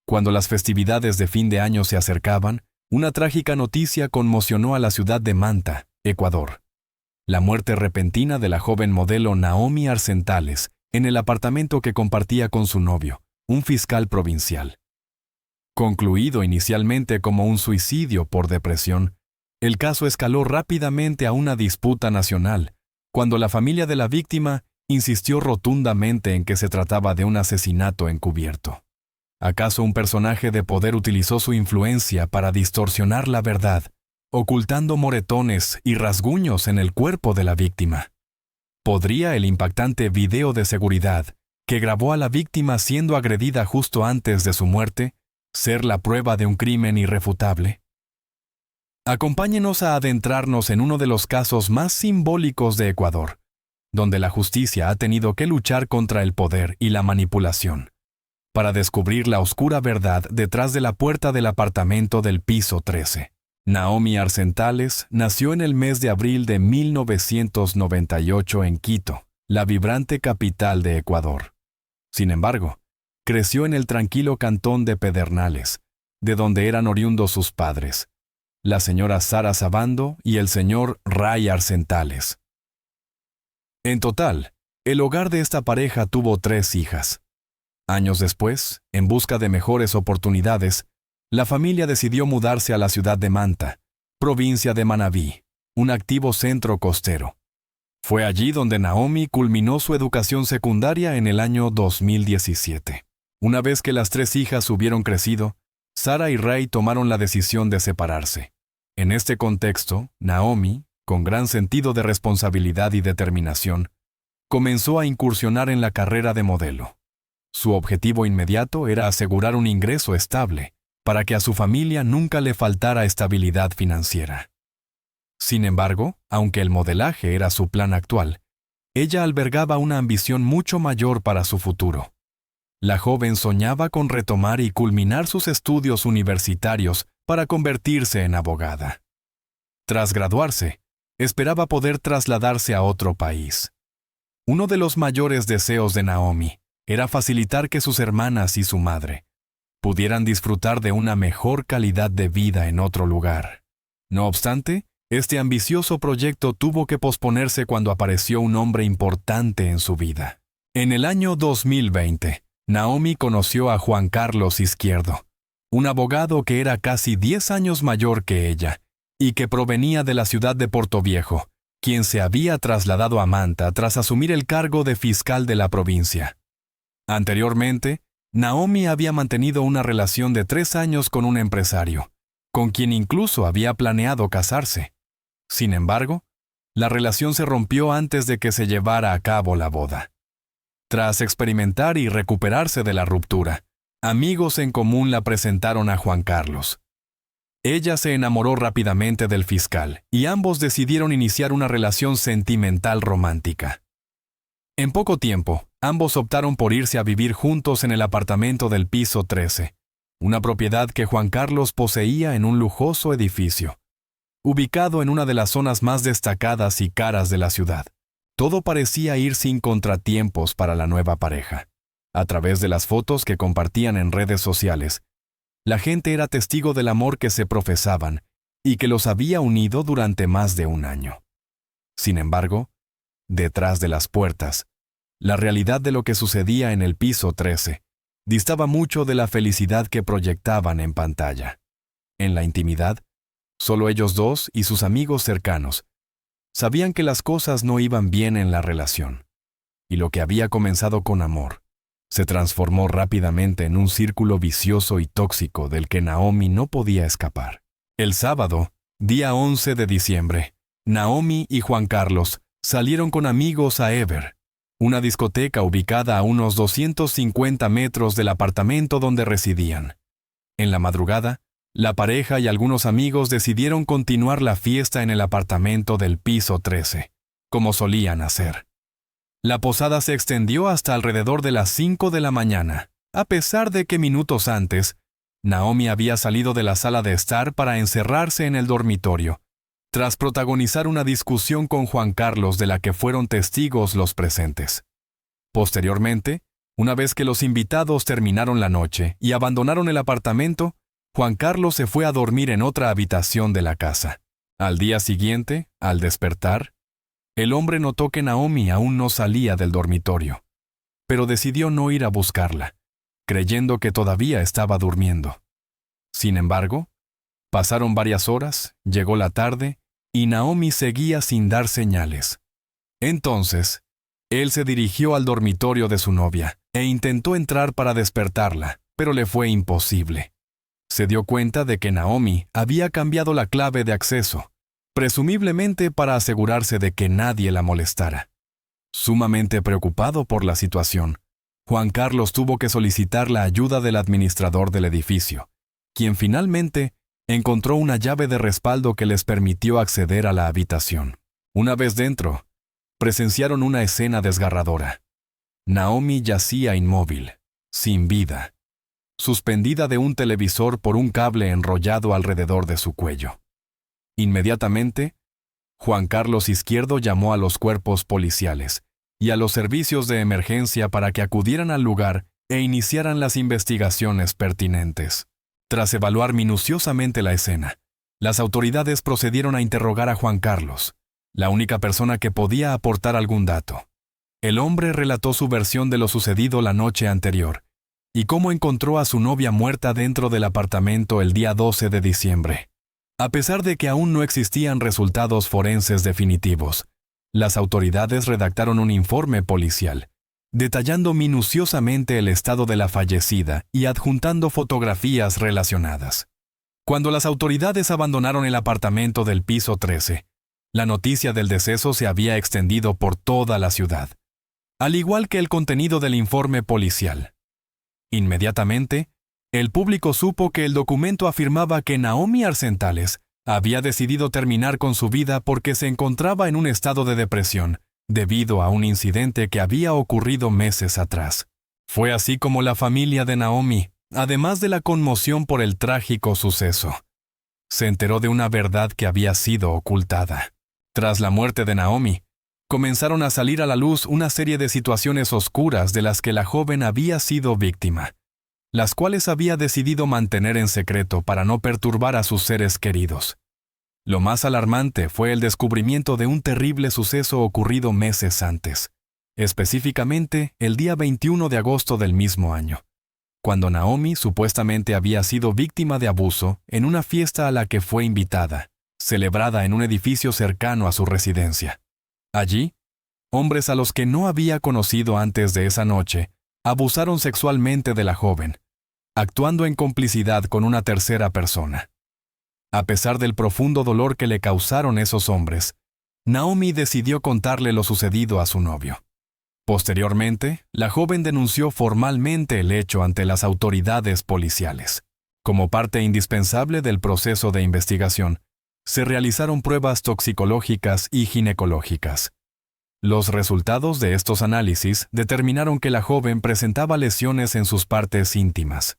Cuando las festividades de fin de año se acercaban, una trágica noticia conmocionó a la ciudad de Manta, Ecuador. La muerte repentina de la joven modelo Naomi Arsentales en el apartamento que compartía con su novio, un fiscal provincial. Concluido inicialmente como un suicidio por depresión, el caso escaló rápidamente a una disputa nacional, cuando la familia de la víctima insistió rotundamente en que se trataba de un asesinato encubierto. ¿Acaso un personaje de poder utilizó su influencia para distorsionar la verdad, ocultando moretones y rasguños en el cuerpo de la víctima? ¿Podría el impactante video de seguridad, que grabó a la víctima siendo agredida justo antes de su muerte, ser la prueba de un crimen irrefutable? Acompáñenos a adentrarnos en uno de los casos más simbólicos de Ecuador, donde la justicia ha tenido que luchar contra el poder y la manipulación, para descubrir la oscura verdad detrás de la puerta del apartamento del piso 13. Naomi Arsentales nació en el mes de abril de 1998 en Quito, la vibrante capital de Ecuador. Sin embargo, creció en el tranquilo cantón de Pedernales, de donde eran oriundos sus padres, la señora Sara Sabando y el señor Ray Arsentales. En total, el hogar de esta pareja tuvo 3 hijas. Años después, en busca de mejores oportunidades, la familia decidió mudarse a la ciudad de Manta, provincia de Manabí, un activo centro costero. Fue allí donde Naomi culminó su educación secundaria en el año 2017. Una vez que las 3 hijas hubieron crecido, Sara y Ray tomaron la decisión de separarse. En este contexto, Naomi, con gran sentido de responsabilidad y determinación, comenzó a incursionar en la carrera de modelo. Su objetivo inmediato era asegurar un ingreso estable, para que a su familia nunca le faltara estabilidad financiera. Sin embargo, aunque el modelaje era su plan actual, ella albergaba una ambición mucho mayor para su futuro. La joven soñaba con retomar y culminar sus estudios universitarios para convertirse en abogada. Tras graduarse, esperaba poder trasladarse a otro país. Uno de los mayores deseos de Naomi era facilitar que sus hermanas y su madre pudieran disfrutar de una mejor calidad de vida en otro lugar. No obstante, este ambicioso proyecto tuvo que posponerse cuando apareció un hombre importante en su vida. En el año 2020, Naomi conoció a Juan Carlos Izquierdo, un abogado que era casi 10 años mayor que ella y que provenía de la ciudad de Portoviejo, quien se había trasladado a Manta tras asumir el cargo de fiscal de la provincia. Anteriormente, Naomi había mantenido una relación de 3 años con un empresario, con quien incluso había planeado casarse. Sin embargo, la relación se rompió antes de que se llevara a cabo la boda. Tras experimentar y recuperarse de la ruptura, amigos en común la presentaron a Juan Carlos. Ella se enamoró rápidamente del fiscal y ambos decidieron iniciar una relación sentimental romántica. En poco tiempo, ambos optaron por irse a vivir juntos en el apartamento del piso 13, una propiedad que Juan Carlos poseía en un lujoso edificio, ubicado en una de las zonas más destacadas y caras de la ciudad. Todo parecía ir sin contratiempos para la nueva pareja. A través de las fotos que compartían en redes sociales, la gente era testigo del amor que se profesaban y que los había unido durante más de un año. Sin embargo, detrás de las puertas, la realidad de lo que sucedía en el piso 13 distaba mucho de la felicidad que proyectaban en pantalla. En la intimidad, solo ellos dos y sus amigos cercanos sabían que las cosas no iban bien en la relación, y lo que había comenzado con amor se transformó rápidamente en un círculo vicioso y tóxico del que Naomi no podía escapar. El sábado, día 11 de diciembre, Naomi y Juan Carlos salieron con amigos a Ever, una discoteca ubicada a unos 250 metros del apartamento donde residían. En la madrugada, la pareja y algunos amigos decidieron continuar la fiesta en el apartamento del piso 13, como solían hacer. La posada se extendió hasta alrededor de las 5 de la mañana, a pesar de que minutos antes, Naomi había salido de la sala de estar para encerrarse en el dormitorio, tras protagonizar una discusión con Juan Carlos de la que fueron testigos los presentes. Posteriormente, Una vez que los invitados terminaron la noche y abandonaron el apartamento, Juan Carlos se fue a dormir en otra habitación de la casa. Al día siguiente, al despertar, el hombre notó que Naomi aún no salía del dormitorio, pero decidió no ir a buscarla, creyendo que todavía estaba durmiendo. Sin embargo, pasaron varias horas, llegó la tarde, y Naomi seguía sin dar señales. Entonces, él se dirigió al dormitorio de su novia e intentó entrar para despertarla, pero le fue imposible. Se dio cuenta de que Naomi había cambiado la clave de acceso, presumiblemente para asegurarse de que nadie la molestara. Sumamente preocupado por la situación, Juan Carlos tuvo que solicitar la ayuda del administrador del edificio, quien finalmente encontró una llave de respaldo que les permitió acceder a la habitación. Una vez dentro, presenciaron una escena desgarradora. Naomi yacía inmóvil, sin vida, suspendida de un televisor por un cable enrollado alrededor de su cuello. Inmediatamente, Juan Carlos Izquierdo llamó a los cuerpos policiales y a los servicios de emergencia para que acudieran al lugar e iniciaran las investigaciones pertinentes. Tras evaluar minuciosamente la escena, las autoridades procedieron a interrogar a Juan Carlos, la única persona que podía aportar algún dato. El hombre relató su versión de lo sucedido la noche anterior y cómo encontró a su novia muerta dentro del apartamento el día 12 de diciembre. A pesar de que aún no existían resultados forenses definitivos, las autoridades redactaron un informe policial, detallando minuciosamente el estado de la fallecida y adjuntando fotografías relacionadas. Cuando las autoridades abandonaron el apartamento del piso 13, la noticia del deceso se había extendido por toda la ciudad, al igual que el contenido del informe policial. Inmediatamente, el público supo que el documento afirmaba que Naomi Arsentales había decidido terminar con su vida porque se encontraba en un estado de depresión debido a un incidente que había ocurrido meses atrás. Fue así como la familia de Naomi, además de la conmoción por el trágico suceso, se enteró de una verdad que había sido ocultada. Tras la muerte de Naomi, comenzaron a salir a la luz una serie de situaciones oscuras de las que la joven había sido víctima, las cuales había decidido mantener en secreto para no perturbar a sus seres queridos. Lo más alarmante fue el descubrimiento de un terrible suceso ocurrido meses antes, específicamente el día 21 de agosto del mismo año, cuando Naomi supuestamente había sido víctima de abuso en una fiesta a la que fue invitada, celebrada en un edificio cercano a su residencia. Allí, hombres a los que no había conocido antes de esa noche abusaron sexualmente de la joven, actuando en complicidad con una tercera persona. A pesar del profundo dolor que le causaron esos hombres, Naomi decidió contarle lo sucedido a su novio. Posteriormente, la joven denunció formalmente el hecho ante las autoridades policiales. Como parte indispensable del proceso de investigación, se realizaron pruebas toxicológicas y ginecológicas. Los resultados de estos análisis determinaron que la joven presentaba lesiones en sus partes íntimas.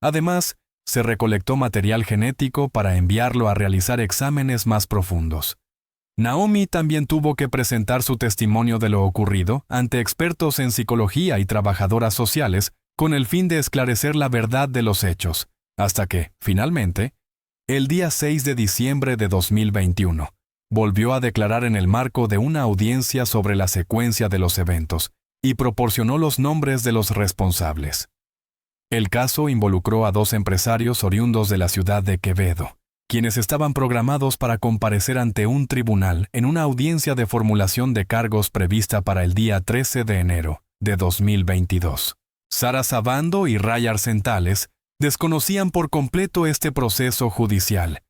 Además, se recolectó material genético para enviarlo a realizar exámenes más profundos. Naomi también tuvo que presentar su testimonio de lo ocurrido ante expertos en psicología y trabajadoras sociales con el fin de esclarecer la verdad de los hechos, hasta que, finalmente, el día 6 de diciembre de 2021, volvió a declarar en el marco de una audiencia sobre la secuencia de los eventos y proporcionó los nombres de los responsables. El caso involucró a 2 empresarios oriundos de la ciudad de Quevedo, quienes estaban programados para comparecer ante un tribunal en una audiencia de formulación de cargos prevista para el día 13 de enero de 2022. Sara Sabando y Ray Arsentales desconocían por completo este proceso judicial,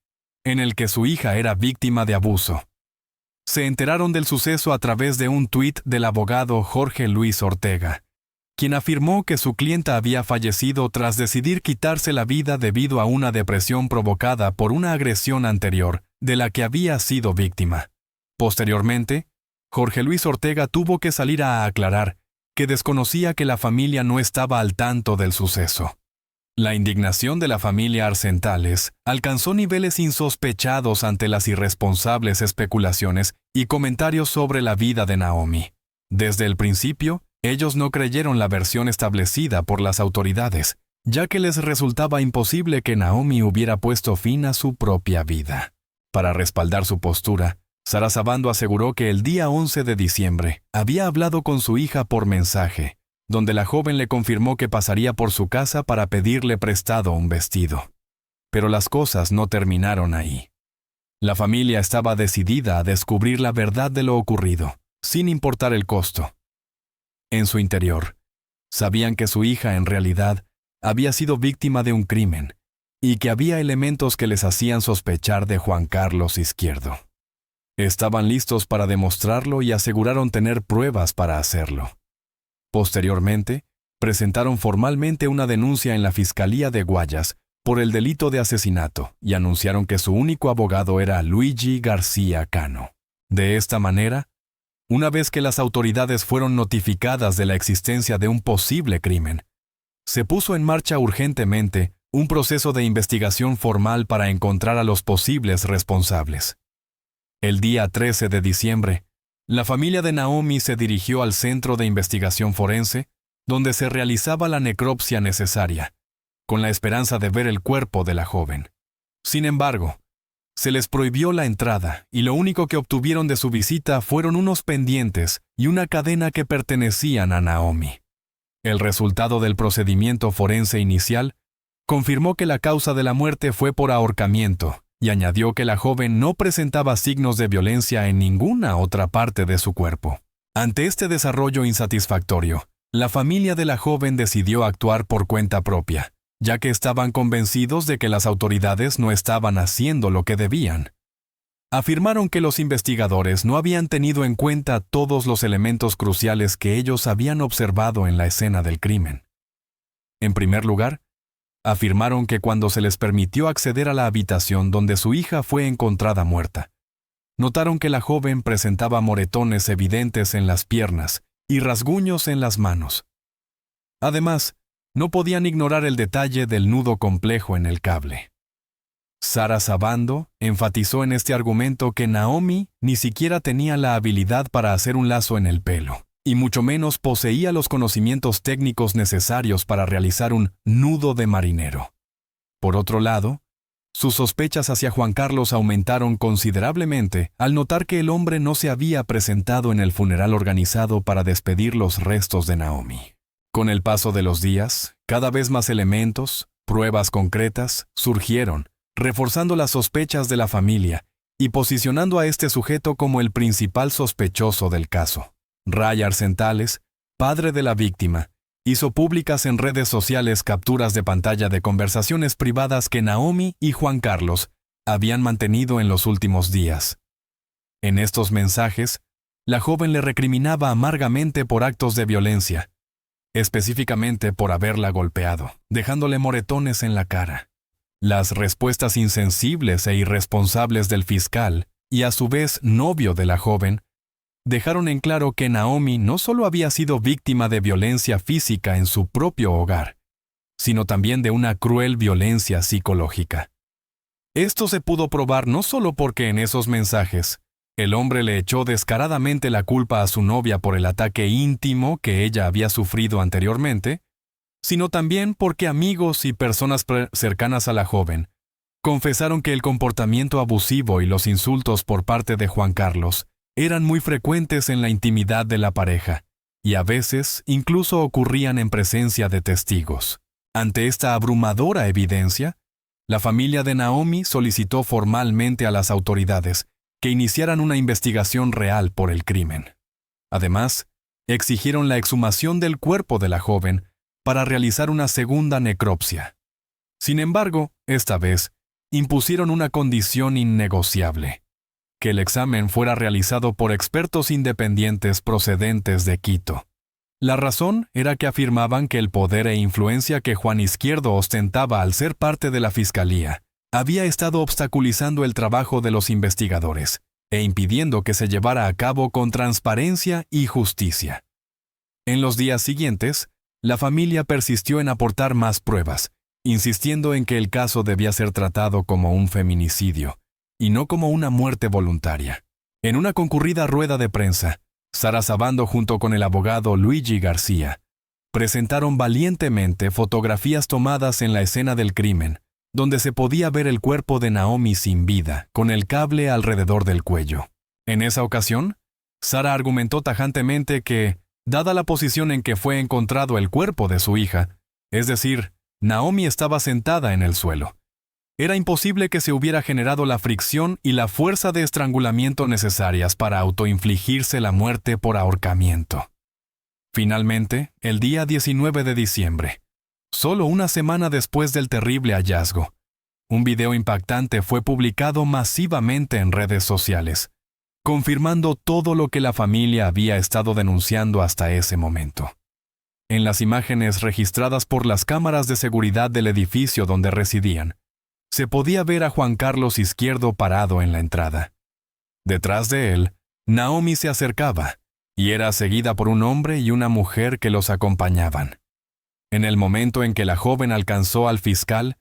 en el que su hija era víctima de abuso. Se enteraron del suceso a través de un tuit del abogado Jorge Luis Ortega, quien afirmó que su clienta había fallecido tras decidir quitarse la vida debido a una depresión provocada por una agresión anterior de la que había sido víctima. Posteriormente, Jorge Luis Ortega tuvo que salir a aclarar que desconocía que la familia no estaba al tanto del suceso. La indignación de la familia Arsentales alcanzó niveles insospechados ante las irresponsables especulaciones y comentarios sobre la vida de Naomi. Desde el principio, Ellos no creyeron la versión establecida por las autoridades, ya que les resultaba imposible que Naomi hubiera puesto fin a su propia vida. Para respaldar su postura, Sara Sabando aseguró que el día 11 de diciembre había hablado con su hija por mensaje, donde la joven le confirmó que pasaría por su casa para pedirle prestado un vestido. Pero las cosas no terminaron ahí. La familia estaba decidida a descubrir la verdad de lo ocurrido, sin importar el costo. En su interior, sabían que su hija en realidad había sido víctima de un crimen y que había elementos que les hacían sospechar de Juan Carlos Izquierdo. Estaban listos para demostrarlo y aseguraron tener pruebas para hacerlo. Posteriormente, presentaron formalmente una denuncia en la Fiscalía de Guayas por el delito de asesinato y anunciaron que su único abogado era Luigi García Cano. De esta manera, una vez que las autoridades fueron notificadas de la existencia de un posible crimen, se puso en marcha urgentemente un proceso de investigación formal para encontrar a los posibles responsables. El día 13 de diciembre, la familia de Naomi se dirigió al Centro de Investigación Forense, donde se realizaba la necropsia necesaria, con la esperanza de ver el cuerpo de la joven. Sin embargo, se les prohibió la entrada y lo único que obtuvieron de su visita fueron unos pendientes y una cadena que pertenecían a Naomi. El resultado del procedimiento forense inicial confirmó que la causa de la muerte fue por ahorcamiento y añadió que la joven no presentaba signos de violencia en ninguna otra parte de su cuerpo. Ante este desarrollo insatisfactorio, la familia de la joven decidió actuar por cuenta propia, ya que estaban convencidos de que las autoridades no estaban haciendo lo que debían. Afirmaron que los investigadores no habían tenido en cuenta todos los elementos cruciales que ellos habían observado en la escena del crimen. En primer lugar, afirmaron que cuando se les permitió acceder a la habitación donde su hija fue encontrada muerta, notaron que la joven presentaba moretones evidentes en las piernas y rasguños en las manos. Además, no podían ignorar el detalle del nudo complejo en el cable. Sara Sabando enfatizó en este argumento que Naomi ni siquiera tenía la habilidad para hacer un lazo en el pelo, y mucho menos poseía los conocimientos técnicos necesarios para realizar un nudo de marinero. Por otro lado, sus sospechas hacia Juan Carlos aumentaron considerablemente al notar que el hombre no se había presentado en el funeral organizado para despedir los restos de Naomi. Con el paso de los días, cada vez más elementos, pruebas concretas, surgieron, reforzando las sospechas de la familia y posicionando a este sujeto como el principal sospechoso del caso. Ray Arcentales, padre de la víctima, hizo públicas en redes sociales capturas de pantalla de conversaciones privadas que Naomi y Juan Carlos habían mantenido en los últimos días. En estos mensajes, la joven le recriminaba amargamente por actos de violencia, específicamente por haberla golpeado, dejándole moretones en la cara. Las respuestas insensibles e irresponsables del fiscal, y a su vez novio de la joven, dejaron en claro que Naomi no solo había sido víctima de violencia física en su propio hogar, sino también de una cruel violencia psicológica. Esto se pudo probar no solo porque en esos mensajes el hombre le echó descaradamente la culpa a su novia por el ataque íntimo que ella había sufrido anteriormente, sino también porque amigos y personas cercanas a la joven confesaron que el comportamiento abusivo y los insultos por parte de Juan Carlos eran muy frecuentes en la intimidad de la pareja, y a veces incluso ocurrían en presencia de testigos. Ante esta abrumadora evidencia, la familia de Naomi solicitó formalmente a las autoridades que iniciaran una investigación real por el crimen. Además, exigieron la exhumación del cuerpo de la joven para realizar una segunda necropsia. Sin embargo, esta vez, impusieron una condición innegociable: que el examen fuera realizado por expertos independientes procedentes de Quito. La razón era que afirmaban que el poder e influencia que Juan Izquierdo ostentaba al ser parte de la fiscalía había estado obstaculizando el trabajo de los investigadores e impidiendo que se llevara a cabo con transparencia y justicia. En los días siguientes, la familia persistió en aportar más pruebas, insistiendo en que el caso debía ser tratado como un feminicidio y no como una muerte voluntaria. En una concurrida rueda de prensa, Sara Sabando junto con el abogado Luigi García presentaron valientemente fotografías tomadas en la escena del crimen, donde se podía ver el cuerpo de Naomi sin vida, con el cable alrededor del cuello. En esa ocasión, Sara argumentó tajantemente que, dada la posición en que fue encontrado el cuerpo de su hija, es decir, Naomi estaba sentada en el suelo, era imposible que se hubiera generado la fricción y la fuerza de estrangulamiento necesarias para autoinfligirse la muerte por ahorcamiento. Finalmente, el día 19 de diciembre, solo una semana después del terrible hallazgo, un video impactante fue publicado masivamente en redes sociales, confirmando todo lo que la familia había estado denunciando hasta ese momento. En las imágenes registradas por las cámaras de seguridad del edificio donde residían, se podía ver a Juan Carlos Izquierdo parado en la entrada. Detrás de él, Naomi se acercaba, y era seguida por un hombre y una mujer que los acompañaban. En el momento en que la joven alcanzó al fiscal,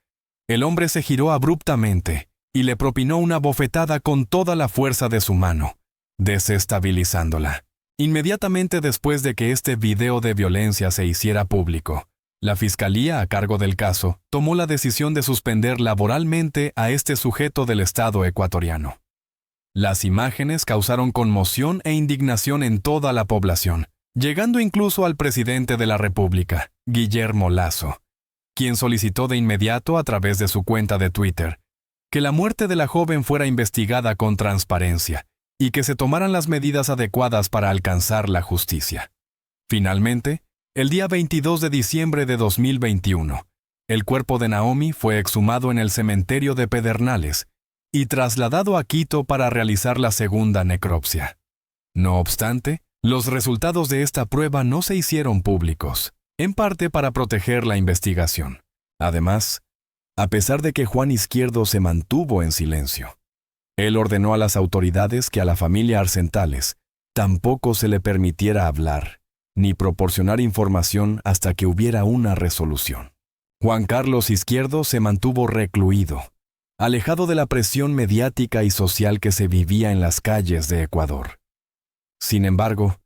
el hombre se giró abruptamente y le propinó una bofetada con toda la fuerza de su mano, desestabilizándola. Inmediatamente después de que este video de violencia se hiciera público, la fiscalía a cargo del caso tomó la decisión de suspender laboralmente a este sujeto del Estado ecuatoriano. Las imágenes causaron conmoción e indignación en toda la población, llegando incluso al presidente de la República, Guillermo Lasso, quien solicitó de inmediato a través de su cuenta de Twitter que la muerte de la joven fuera investigada con transparencia y que se tomaran las medidas adecuadas para alcanzar la justicia. Finalmente, el día 22 de diciembre de 2021, el cuerpo de Naomi fue exhumado en el cementerio de Pedernales y trasladado a Quito para realizar la segunda necropsia. No obstante, los resultados de esta prueba no se hicieron públicos, en parte para proteger la investigación. Además, a pesar de que Juan Izquierdo se mantuvo en silencio, él ordenó a las autoridades que a la familia Arsentales tampoco se le permitiera hablar ni proporcionar información hasta que hubiera una resolución. Juan Carlos Izquierdo se mantuvo recluido, alejado de la presión mediática y social que se vivía en las calles de Ecuador. Sin embargo,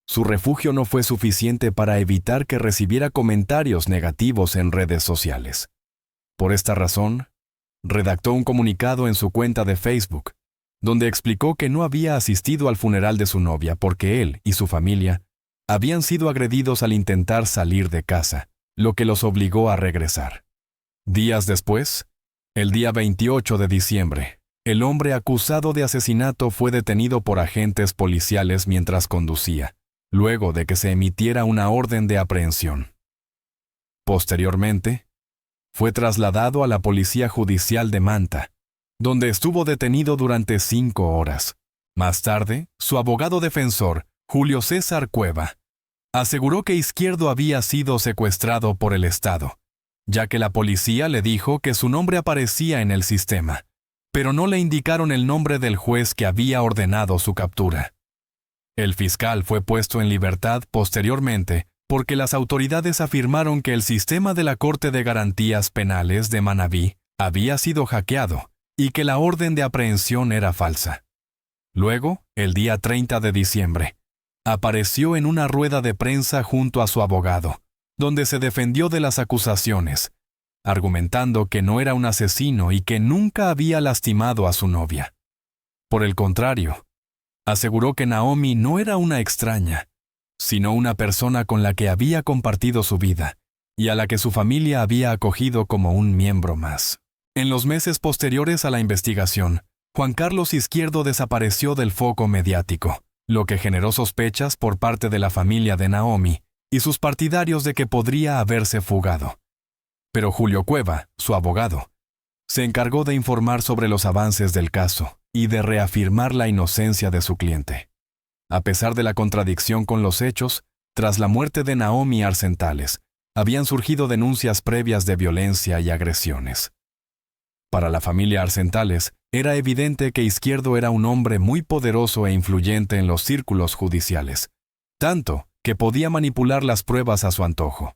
su refugio no fue suficiente para evitar que recibiera comentarios negativos en redes sociales. Por esta razón, redactó un comunicado en su cuenta de Facebook, donde explicó que no había asistido al funeral de su novia porque él y su familia habían sido agredidos al intentar salir de casa, lo que los obligó a regresar. Días después, el día 28 de diciembre, el hombre acusado de asesinato fue detenido por agentes policiales mientras conducía, luego de que se emitiera una orden de aprehensión. Posteriormente, fue trasladado a la Policía Judicial de Manta, donde estuvo detenido durante 5 horas. Más tarde, su abogado defensor, Julio César Cueva, aseguró que Izquierdo había sido secuestrado por el Estado, ya que la policía le dijo que su nombre aparecía en el sistema, pero no le indicaron el nombre del juez que había ordenado su captura. El fiscal fue puesto en libertad posteriormente porque las autoridades afirmaron que el sistema de la Corte de Garantías Penales de Manabí había sido hackeado y que la orden de aprehensión era falsa. Luego, el día 30 de diciembre, apareció en una rueda de prensa junto a su abogado, donde se defendió de las acusaciones, argumentando que no era un asesino y que nunca había lastimado a su novia. Por el contrario, aseguró que Naomi no era una extraña, sino una persona con la que había compartido su vida y a la que su familia había acogido como un miembro más. En los meses posteriores a la investigación, Juan Carlos Izquierdo desapareció del foco mediático, lo que generó sospechas por parte de la familia de Naomi y sus partidarios de que podría haberse fugado. Pero Julio Cueva, su abogado, se encargó de informar sobre los avances del caso y de reafirmar la inocencia de su cliente. A pesar de la contradicción con los hechos, tras la muerte de Naomi Arsentales, habían surgido denuncias previas de violencia y agresiones. Para la familia Arsentales, era evidente que Izquierdo era un hombre muy poderoso e influyente en los círculos judiciales, tanto que podía manipular las pruebas a su antojo.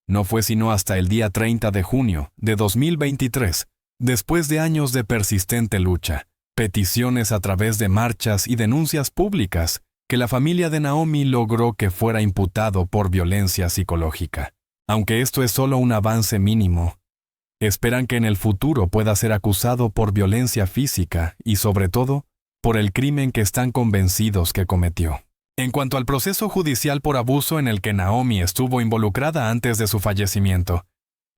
No fue sino hasta el día 30 de junio de 2023, después de años de persistente lucha, peticiones a través de marchas y denuncias públicas, que la familia de Naomi logró que fuera imputado por violencia psicológica. Aunque esto es solo un avance mínimo, esperan que en el futuro pueda ser acusado por violencia física y, sobre todo, por el crimen que están convencidos que cometió. En cuanto al proceso judicial por abuso en el que Naomi estuvo involucrada antes de su fallecimiento,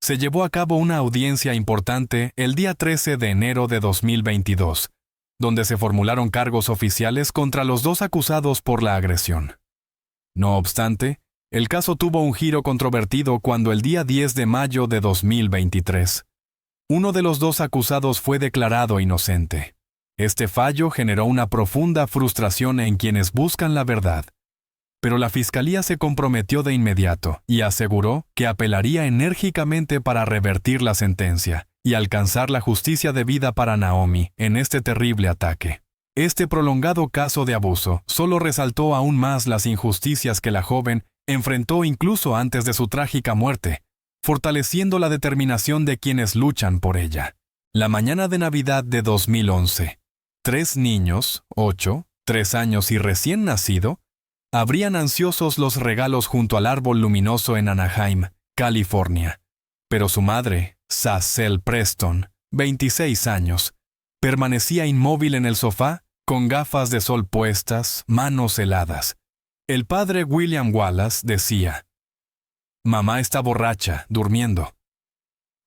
se llevó a cabo una audiencia importante el día 13 de enero de 2022, donde se formularon cargos oficiales contra los dos acusados por la agresión. No obstante, el caso tuvo un giro controvertido cuando el día 10 de mayo de 2023, uno de los dos acusados fue declarado inocente. Este fallo generó una profunda frustración en quienes buscan la verdad, pero la fiscalía se comprometió de inmediato y aseguró que apelaría enérgicamente para revertir la sentencia y alcanzar la justicia debida para Naomi en este terrible ataque. Este prolongado caso de abuso solo resaltó aún más las injusticias que la joven enfrentó incluso antes de su trágica muerte, fortaleciendo la determinación de quienes luchan por ella. La mañana de Navidad de 2011, 3 niños, 8, 3 años y recién nacido, abrían ansiosos los regalos junto al árbol luminoso en Anaheim, California. Pero su madre, Zacel Preston, 26 años, permanecía inmóvil en el sofá, con gafas de sol puestas, manos heladas. El padre William Wallace decía: «Mamá está borracha, durmiendo».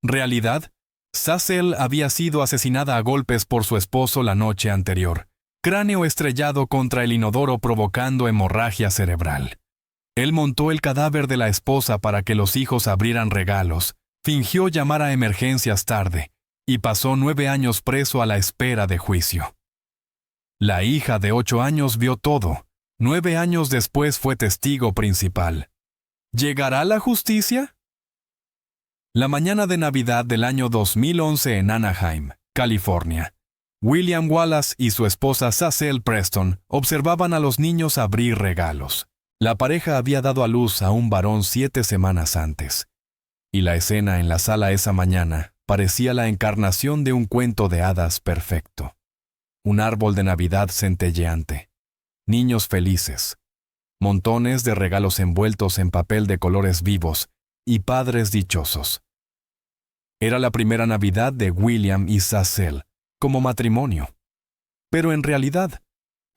Realidad, Zacel había sido asesinada a golpes por su esposo la noche anterior, cráneo estrellado contra el inodoro provocando hemorragia cerebral. Él montó el cadáver de la esposa para que los hijos abrieran regalos, fingió llamar a emergencias tarde y pasó 9 años preso a la espera de juicio. La hija de 8 años vio todo. 9 años después fue testigo principal. ¿Llegará la justicia? La mañana de Navidad del año 2011 en Anaheim, California, William Wallace y su esposa Zacel Preston observaban a los niños abrir regalos. La pareja había dado a luz a un varón 7 semanas antes, y la escena en la sala esa mañana parecía la encarnación de un cuento de hadas perfecto. Un árbol de Navidad centelleante, niños felices, montones de regalos envueltos en papel de colores vivos y padres dichosos. Era la primera Navidad de William y Zacel como matrimonio. Pero en realidad,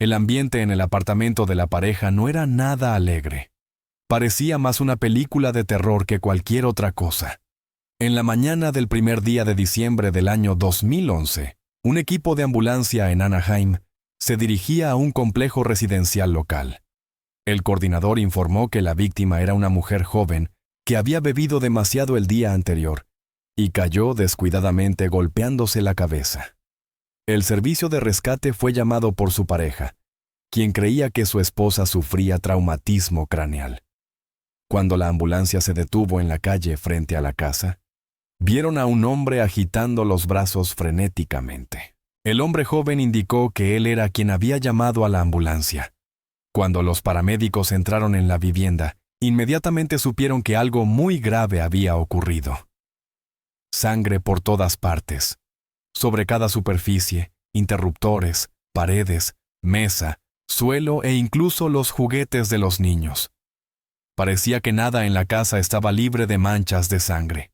el ambiente en el apartamento de la pareja no era nada alegre. Parecía más una película de terror que cualquier otra cosa. En la mañana del primer día de diciembre del año 2011, un equipo de ambulancia en Anaheim se dirigía a un complejo residencial local. El coordinador informó que la víctima era una mujer joven que había bebido demasiado el día anterior y cayó descuidadamente golpeándose la cabeza. El servicio de rescate fue llamado por su pareja, quien creía que su esposa sufría traumatismo craneal. Cuando la ambulancia se detuvo en la calle frente a la casa, vieron a un hombre agitando los brazos frenéticamente. El hombre joven indicó que él era quien había llamado a la ambulancia. Cuando los paramédicos entraron en la vivienda, inmediatamente supieron que algo muy grave había ocurrido. Sangre por todas partes, sobre cada superficie, interruptores, paredes, mesa, suelo e incluso los juguetes de los niños. Parecía que nada en la casa estaba libre de manchas de sangre.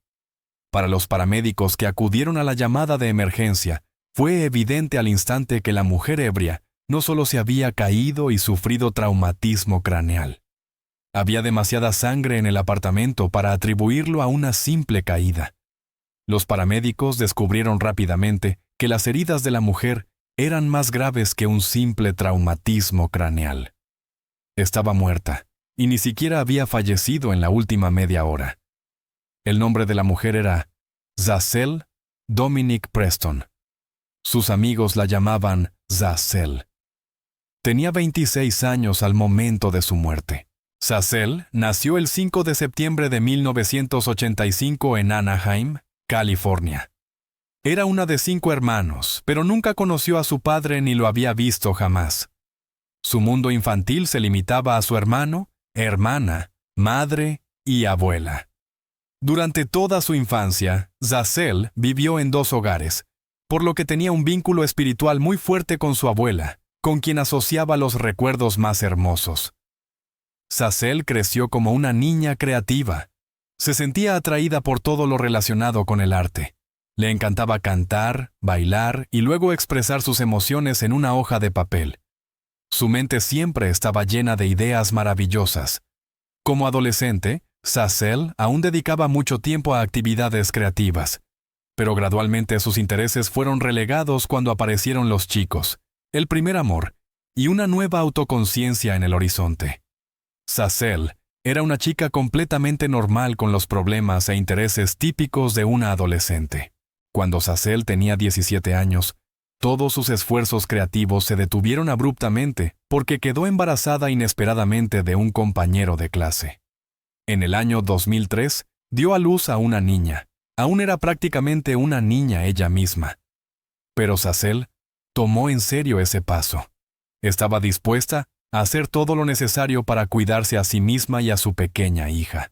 Para los paramédicos que acudieron a la llamada de emergencia, fue evidente al instante que la mujer ebria no solo se había caído y sufrido traumatismo craneal. Había demasiada sangre en el apartamento para atribuirlo a una simple caída. Los paramédicos descubrieron rápidamente que las heridas de la mujer eran más graves que un simple traumatismo craneal. Estaba muerta, y ni siquiera había fallecido en la última media hora. El nombre de la mujer era Zacel Dominic Preston. Sus amigos la llamaban Zacel. Tenía 26 años al momento de su muerte. Zacel nació el 5 de septiembre de 1985 en Anaheim, California. Era una de 5 hermanos, pero nunca conoció a su padre ni lo había visto jamás. Su mundo infantil se limitaba a su hermano, hermana, madre y abuela. Durante toda su infancia, Zacel vivió en 2 hogares, por lo que tenía un vínculo espiritual muy fuerte con su abuela, con quien asociaba los recuerdos más hermosos. Sacel creció como una niña creativa. Se sentía atraída por todo lo relacionado con el arte. Le encantaba cantar, bailar y luego expresar sus emociones en una hoja de papel. Su mente siempre estaba llena de ideas maravillosas. Como adolescente, Sacel aún dedicaba mucho tiempo a actividades creativas, pero gradualmente sus intereses fueron relegados cuando aparecieron los chicos, el primer amor y una nueva autoconciencia en el horizonte. Sacel era una chica completamente normal con los problemas e intereses típicos de una adolescente. Cuando Sacel tenía 17 años, todos sus esfuerzos creativos se detuvieron abruptamente porque quedó embarazada inesperadamente de un compañero de clase. En el año 2003, dio a luz a una niña. Aún era prácticamente una niña ella misma. Pero Sacel tomó en serio ese paso. Estaba dispuesta a hacer todo lo necesario para cuidarse a sí misma y a su pequeña hija.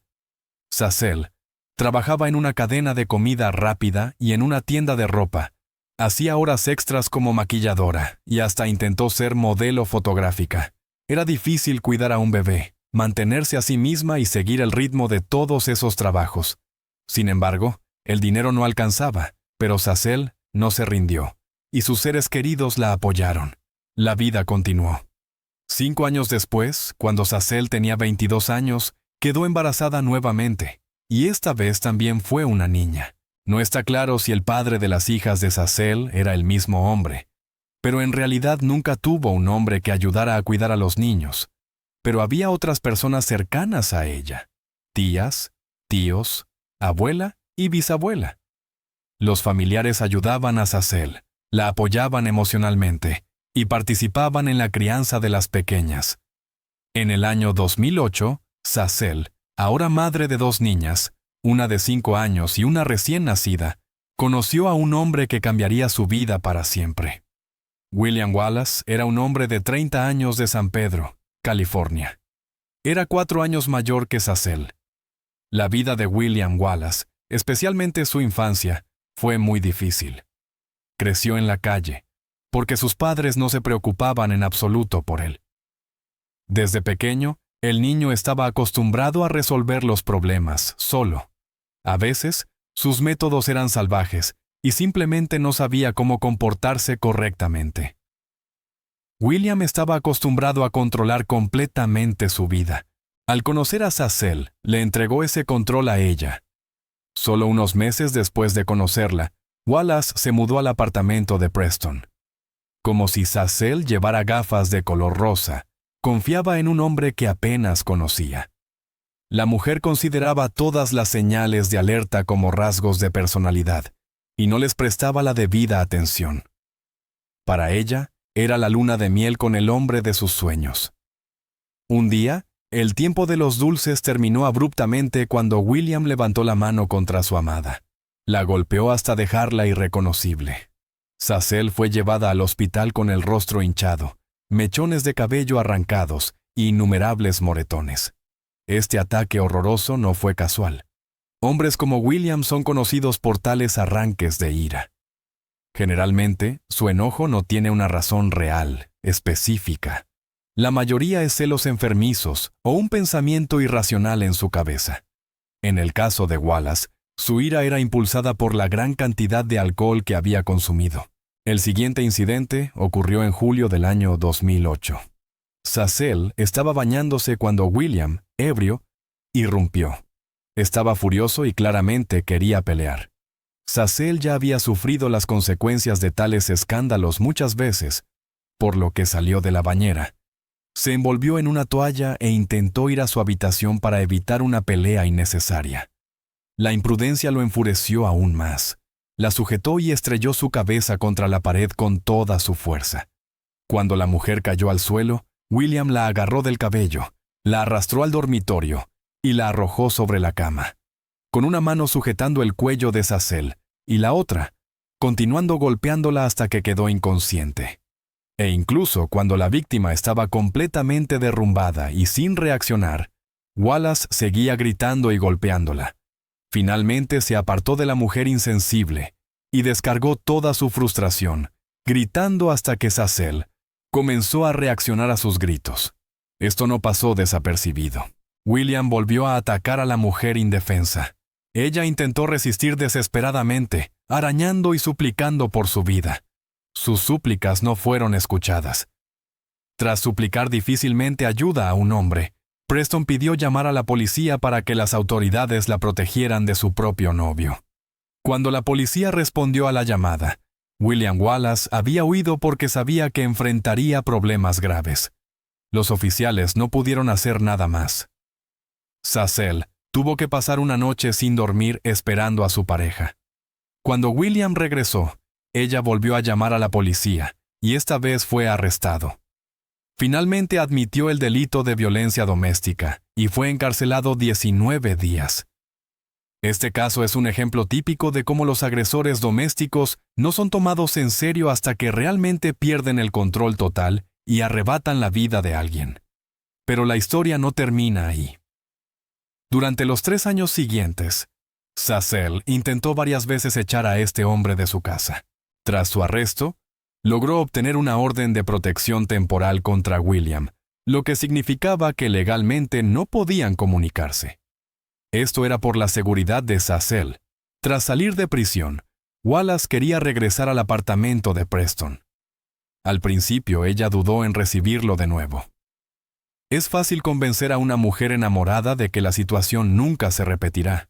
Sacel trabajaba en una cadena de comida rápida y en una tienda de ropa. Hacía horas extras como maquilladora y hasta intentó ser modelo fotográfica. Era difícil cuidar a un bebé, mantenerse a sí misma y seguir el ritmo de todos esos trabajos. Sin embargo, el dinero no alcanzaba, pero Sacel no se rindió, y sus seres queridos la apoyaron. La vida continuó. 5 años después, cuando Sacel tenía 22 años, quedó embarazada nuevamente, y esta vez también fue una niña. No está claro si el padre de las hijas de Sacel era el mismo hombre, pero en realidad nunca tuvo un hombre que ayudara a cuidar a los niños. Pero había otras personas cercanas a ella: tías, tíos, abuela y bisabuela. Los familiares ayudaban a Sacel, la apoyaban emocionalmente y participaban en la crianza de las pequeñas. En el año 2008, Sacel, ahora madre de 2 niñas, una de 5 años y una recién nacida, conoció a un hombre que cambiaría su vida para siempre. William Wallace era un hombre de 30 años de San Pedro, California. Era 4 años mayor que Sacel. La vida de William Wallace, especialmente su infancia, fue muy difícil. Creció en la calle, porque sus padres no se preocupaban en absoluto por él. Desde pequeño, el niño estaba acostumbrado a resolver los problemas solo. A veces, sus métodos eran salvajes y simplemente no sabía cómo comportarse correctamente. William estaba acostumbrado a controlar completamente su vida. Al conocer a Sacel, le entregó ese control a ella. Solo unos meses después de conocerla, Wallace se mudó al apartamento de Preston. Como si Sacel llevara gafas de color rosa, confiaba en un hombre que apenas conocía. La mujer consideraba todas las señales de alerta como rasgos de personalidad y no les prestaba la debida atención. Para ella, era la luna de miel con el hombre de sus sueños. Un día, el tiempo de los dulces terminó abruptamente cuando William levantó la mano contra su amada. La golpeó hasta dejarla irreconocible. Sacel fue llevada al hospital con el rostro hinchado, mechones de cabello arrancados y innumerables moretones. Este ataque horroroso no fue casual. Hombres como William son conocidos por tales arranques de ira. Generalmente, su enojo no tiene una razón real, específica. La mayoría es celos enfermizos o un pensamiento irracional en su cabeza. En el caso de Wallace, su ira era impulsada por la gran cantidad de alcohol que había consumido. El siguiente incidente ocurrió en julio del año 2008. Sacel estaba bañándose cuando William, ebrio, irrumpió. Estaba furioso y claramente quería pelear. Sacel ya había sufrido las consecuencias de tales escándalos muchas veces, por lo que salió de la bañera. Se envolvió en una toalla e intentó ir a su habitación para evitar una pelea innecesaria. La imprudencia lo enfureció aún más. La sujetó y estrelló su cabeza contra la pared con toda su fuerza. Cuando la mujer cayó al suelo, William la agarró del cabello, la arrastró al dormitorio y la arrojó sobre la cama, con una mano sujetando el cuello de Sacel y la otra, continuando golpeándola hasta que quedó inconsciente. E incluso cuando la víctima estaba completamente derrumbada y sin reaccionar, Wallace seguía gritando y golpeándola. Finalmente se apartó de la mujer insensible y descargó toda su frustración, gritando hasta que Sacel comenzó a reaccionar a sus gritos. Esto no pasó desapercibido. William volvió a atacar a la mujer indefensa. Ella intentó resistir desesperadamente, arañando y suplicando por su vida. Sus súplicas no fueron escuchadas. Tras suplicar difícilmente ayuda a un hombre, Preston pidió llamar a la policía para que las autoridades la protegieran de su propio novio. Cuando la policía respondió a la llamada, William Wallace había huido porque sabía que enfrentaría problemas graves. Los oficiales no pudieron hacer nada más. Zazzle tuvo que pasar una noche sin dormir esperando a su pareja. Cuando William regresó, ella volvió a llamar a la policía, y esta vez fue arrestado. Finalmente admitió el delito de violencia doméstica y fue encarcelado 19 días. Este caso es un ejemplo típico de cómo los agresores domésticos no son tomados en serio hasta que realmente pierden el control total y arrebatan la vida de alguien. Pero la historia no termina ahí. Durante los 3 años siguientes, Zazzle intentó varias veces echar a este hombre de su casa. Tras su arresto, logró obtener una orden de protección temporal contra William, lo que significaba que legalmente no podían comunicarse. Esto era por la seguridad de Zazzle. Tras salir de prisión, Wallace quería regresar al apartamento de Preston. Al principio ella dudó en recibirlo de nuevo. Es fácil convencer a una mujer enamorada de que la situación nunca se repetirá.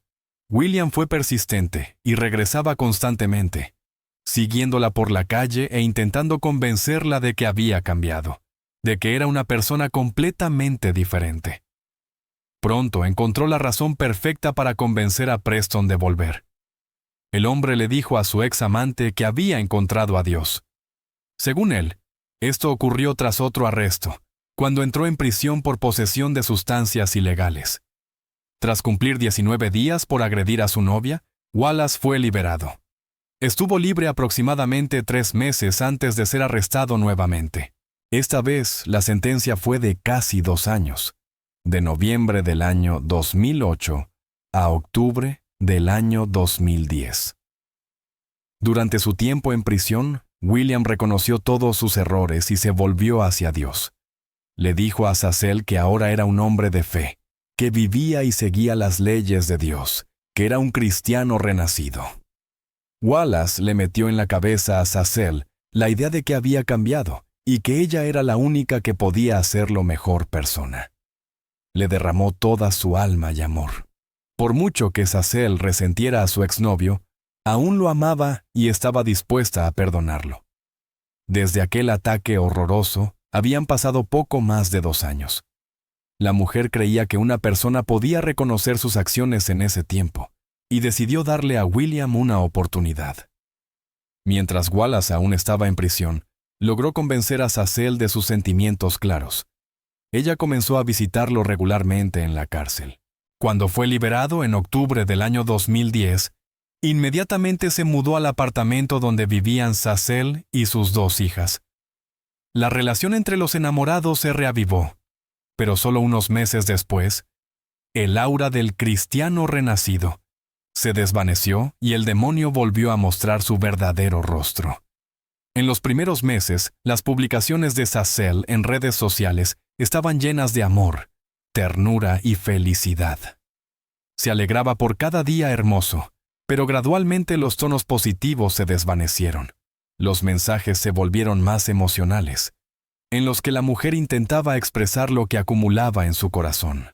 William fue persistente y regresaba constantemente, siguiéndola por la calle e intentando convencerla de que había cambiado, de que era una persona completamente diferente. Pronto encontró la razón perfecta para convencer a Preston de volver. El hombre le dijo a su ex amante que había encontrado a Dios. Según él, esto ocurrió tras otro arresto, cuando entró en prisión por posesión de sustancias ilegales. Tras cumplir 19 días por agredir a su novia, Wallace fue liberado. Estuvo libre aproximadamente 3 meses antes de ser arrestado nuevamente. Esta vez, la sentencia fue de casi 2 años, de noviembre del año 2008 a octubre del año 2010. Durante su tiempo en prisión, William reconoció todos sus errores y se volvió hacia Dios. Le dijo a Zazzle que ahora era un hombre de fe, que vivía y seguía las leyes de Dios, que era un cristiano renacido. Wallace le metió en la cabeza a Zazzle la idea de que había cambiado y que ella era la única que podía hacerlo mejor persona. Le derramó toda su alma y amor. Por mucho que Zazzle resentiera a su exnovio, aún lo amaba y estaba dispuesta a perdonarlo. Desde aquel ataque horroroso, habían pasado poco más de 2 años. La mujer creía que una persona podía reconocer sus acciones en ese tiempo, y decidió darle a William una oportunidad. Mientras Wallace aún estaba en prisión, logró convencer a Zazzle de sus sentimientos claros. Ella comenzó a visitarlo regularmente en la cárcel. Cuando fue liberado en octubre del año 2010, inmediatamente se mudó al apartamento donde vivían Zazzle y sus 2 hijas. La relación entre los enamorados se reavivó, pero solo unos meses después, el aura del cristiano renacido se desvaneció y el demonio volvió a mostrar su verdadero rostro. En los primeros meses, las publicaciones de Zazzle en redes sociales estaban llenas de amor, ternura y felicidad. Se alegraba por cada día hermoso, pero gradualmente los tonos positivos se desvanecieron. Los mensajes se volvieron más emocionales, en los que la mujer intentaba expresar lo que acumulaba en su corazón.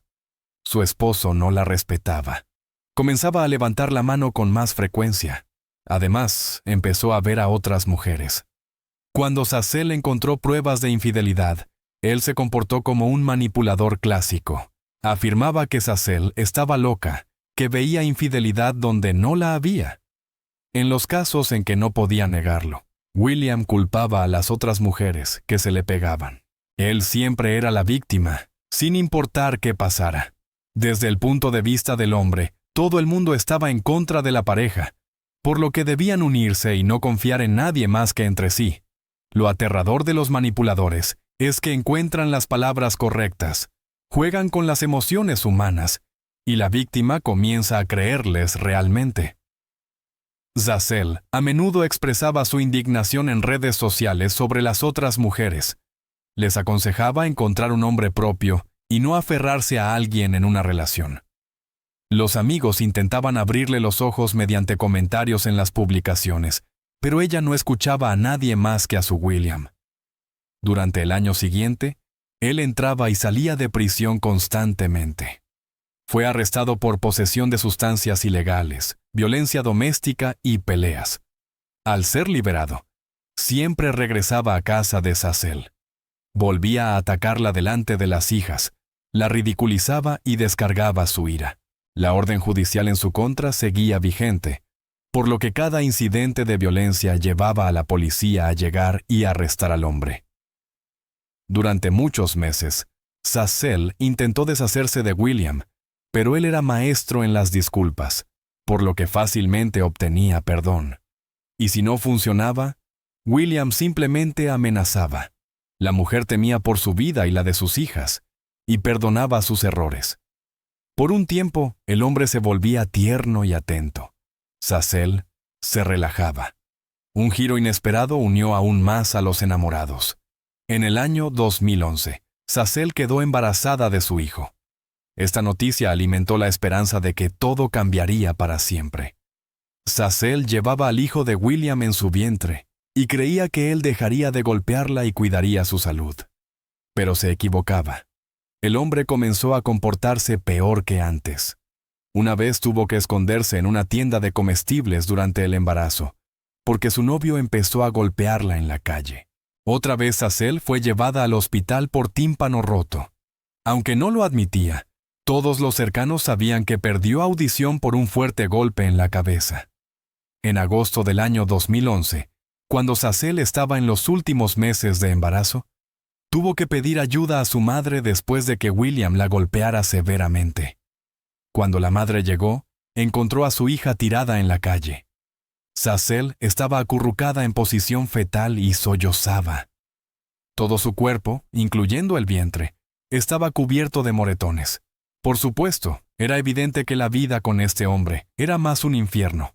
Su esposo no la respetaba. Comenzaba a levantar la mano con más frecuencia. Además, empezó a ver a otras mujeres. Cuando Zazzle encontró pruebas de infidelidad, él se comportó como un manipulador clásico. Afirmaba que Zazzle estaba loca, que veía infidelidad donde no la había. En los casos en que no podía negarlo, William culpaba a las otras mujeres que se le pegaban. Él siempre era la víctima, sin importar qué pasara. Desde el punto de vista del hombre, todo el mundo estaba en contra de la pareja, por lo que debían unirse y no confiar en nadie más que entre sí. Lo aterrador de los manipuladores es que encuentran las palabras correctas, juegan con las emociones humanas, y la víctima comienza a creerles realmente. Zazzle a menudo expresaba su indignación en redes sociales sobre las otras mujeres, Les aconsejaba encontrar un hombre propio y no aferrarse a alguien en una relación. Los amigos intentaban abrirle los ojos mediante comentarios en las publicaciones, pero ella no escuchaba a nadie más que a su William. Durante el año siguiente, él entraba y salía de prisión constantemente. Fue arrestado por posesión de sustancias ilegales, violencia doméstica y peleas. Al ser liberado, siempre regresaba a casa de Zazel. Volvía a atacarla delante de las hijas, la ridiculizaba y descargaba su ira. La orden judicial en su contra seguía vigente, por lo que cada incidente de violencia llevaba a la policía a llegar y arrestar al hombre. Durante muchos meses, Zazel intentó deshacerse de William, pero él era maestro en las disculpas, por lo que fácilmente obtenía perdón. Y si no funcionaba, William simplemente amenazaba. La mujer temía por su vida y la de sus hijas, y perdonaba sus errores. Por un tiempo, el hombre se volvía tierno y atento. Zazel se relajaba. Un giro inesperado unió aún más a los enamorados. En el año 2011, Zazel quedó embarazada de su hijo. Esta noticia alimentó la esperanza de que todo cambiaría para siempre. Zazel llevaba al hijo de William en su vientre y creía que él dejaría de golpearla y cuidaría su salud. Pero se equivocaba. El hombre comenzó a comportarse peor que antes. Una vez tuvo que esconderse en una tienda de comestibles durante el embarazo, porque su novio empezó a golpearla en la calle. Otra vez Zazel fue llevada al hospital por tímpano roto. Aunque no lo admitía, todos los cercanos sabían que perdió audición por un fuerte golpe en la cabeza. En agosto del año 2011, cuando Zazel estaba en los últimos meses de embarazo, tuvo que pedir ayuda a su madre después de que William la golpeara severamente. Cuando la madre llegó, encontró a su hija tirada en la calle. Zazel estaba acurrucada en posición fetal y sollozaba. Todo su cuerpo, incluyendo el vientre, estaba cubierto de moretones. Por supuesto, era evidente que la vida con este hombre era más un infierno.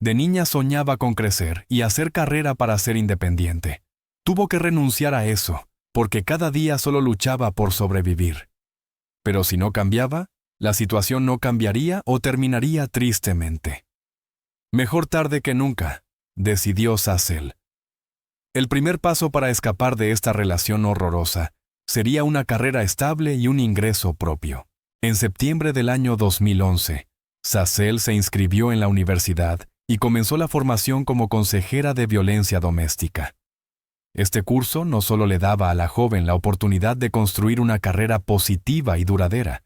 De niña soñaba con crecer y hacer carrera para ser independiente. Tuvo que renunciar a eso, porque cada día solo luchaba por sobrevivir. Pero si no cambiaba, la situación no cambiaría o terminaría tristemente. Mejor tarde que nunca, decidió Zazel. El primer paso para escapar de esta relación horrorosa sería una carrera estable y un ingreso propio. En septiembre del año 2011, Zazel se inscribió en la universidad y comenzó la formación como consejera de violencia doméstica. Este curso no solo le daba a la joven la oportunidad de construir una carrera positiva y duradera,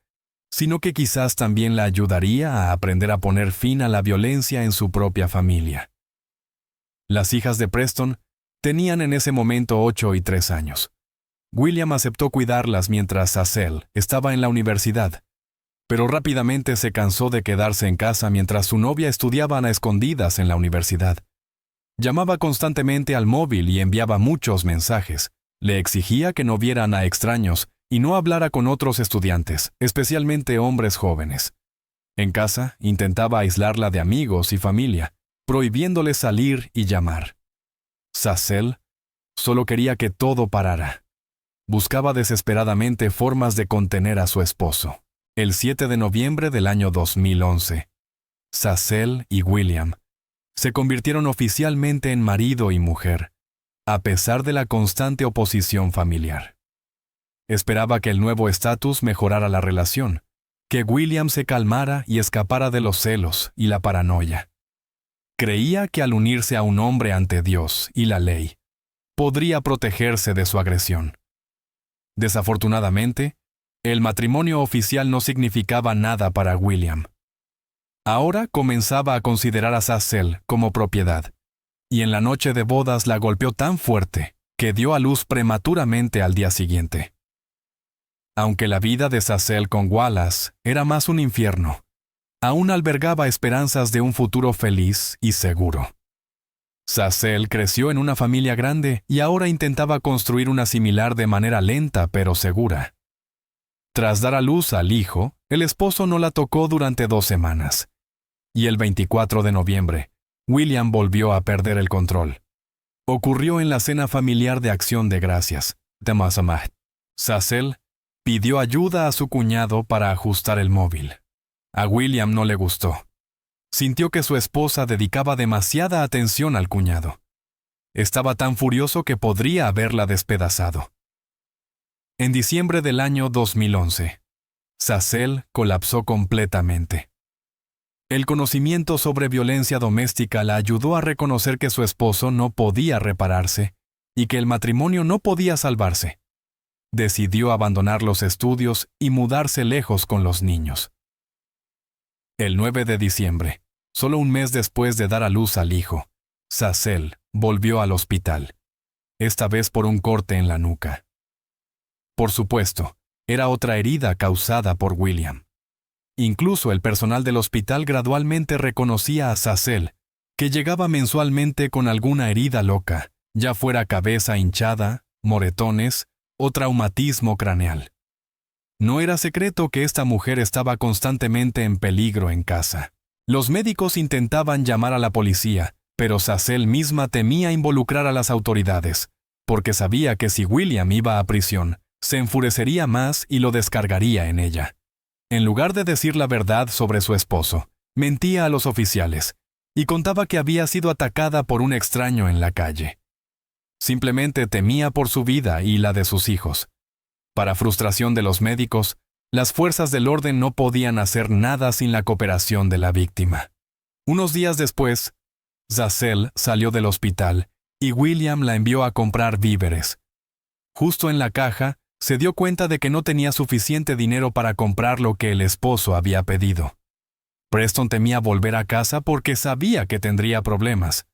sino que quizás también la ayudaría a aprender a poner fin a la violencia en su propia familia. Las hijas de Preston tenían en ese momento 8 y 3 años. William aceptó cuidarlas mientras Zazel estaba en la universidad, pero rápidamente se cansó de quedarse en casa mientras su novia estudiaba a escondidas en la universidad. Llamaba constantemente al móvil y enviaba muchos mensajes. Le exigía que no vieran a extraños y no hablara con otros estudiantes, especialmente hombres jóvenes. En casa, intentaba aislarla de amigos y familia, prohibiéndole salir y llamar. Zazel solo quería que todo parara. Buscaba desesperadamente formas de contener a su esposo. El 7 de noviembre del año 2011, Zazel y William se convirtieron oficialmente en marido y mujer, a pesar de la constante oposición familiar. Esperaba que el nuevo estatus mejorara la relación, que William se calmara y escapara de los celos y la paranoia. Creía que al unirse a un hombre ante Dios y la ley, podría protegerse de su agresión. Desafortunadamente, el matrimonio oficial no significaba nada para William. Ahora comenzaba a considerar a Zazel como propiedad, y en la noche de bodas la golpeó tan fuerte que dio a luz prematuramente al día siguiente. Aunque la vida de Zazel con Wallace era más un infierno, aún albergaba esperanzas de un futuro feliz y seguro. Zazel creció en una familia grande y ahora intentaba construir una similar de manera lenta pero segura. Tras dar a luz al hijo, el esposo no la tocó durante 2 semanas. Y el 24 de noviembre, William volvió a perder el control. Ocurrió en la cena familiar de Acción de Gracias, Sacel pidió ayuda a su cuñado para ajustar el móvil. A William no le gustó. Sintió que su esposa dedicaba demasiada atención al cuñado. Estaba tan furioso que podría haberla despedazado. En diciembre del año 2011, Sacel colapsó completamente. El conocimiento sobre violencia doméstica la ayudó a reconocer que su esposo no podía repararse y que el matrimonio no podía salvarse. Decidió abandonar los estudios y mudarse lejos con los niños. El 9 de diciembre, solo un mes después de dar a luz al hijo, Sacel volvió al hospital, esta vez por un corte en la nuca. Por supuesto, era otra herida causada por William. Incluso el personal del hospital gradualmente reconocía a Sacel, que llegaba mensualmente con alguna herida loca, ya fuera cabeza hinchada, moretones o traumatismo craneal. No era secreto que esta mujer estaba constantemente en peligro en casa. Los médicos intentaban llamar a la policía, pero Sacel misma temía involucrar a las autoridades, porque sabía que si William iba a prisión, se enfurecería más y lo descargaría en ella. En lugar de decir la verdad sobre su esposo, mentía a los oficiales y contaba que había sido atacada por un extraño en la calle. Simplemente temía por su vida y la de sus hijos. Para frustración de los médicos, las fuerzas del orden no podían hacer nada sin la cooperación de la víctima. Unos días después, Sacel salió del hospital y William la envió a comprar víveres. Justo en la caja, se dio cuenta de que no tenía suficiente dinero para comprar lo que el esposo había pedido. Preston temía volver a casa porque sabía que tendría problemas.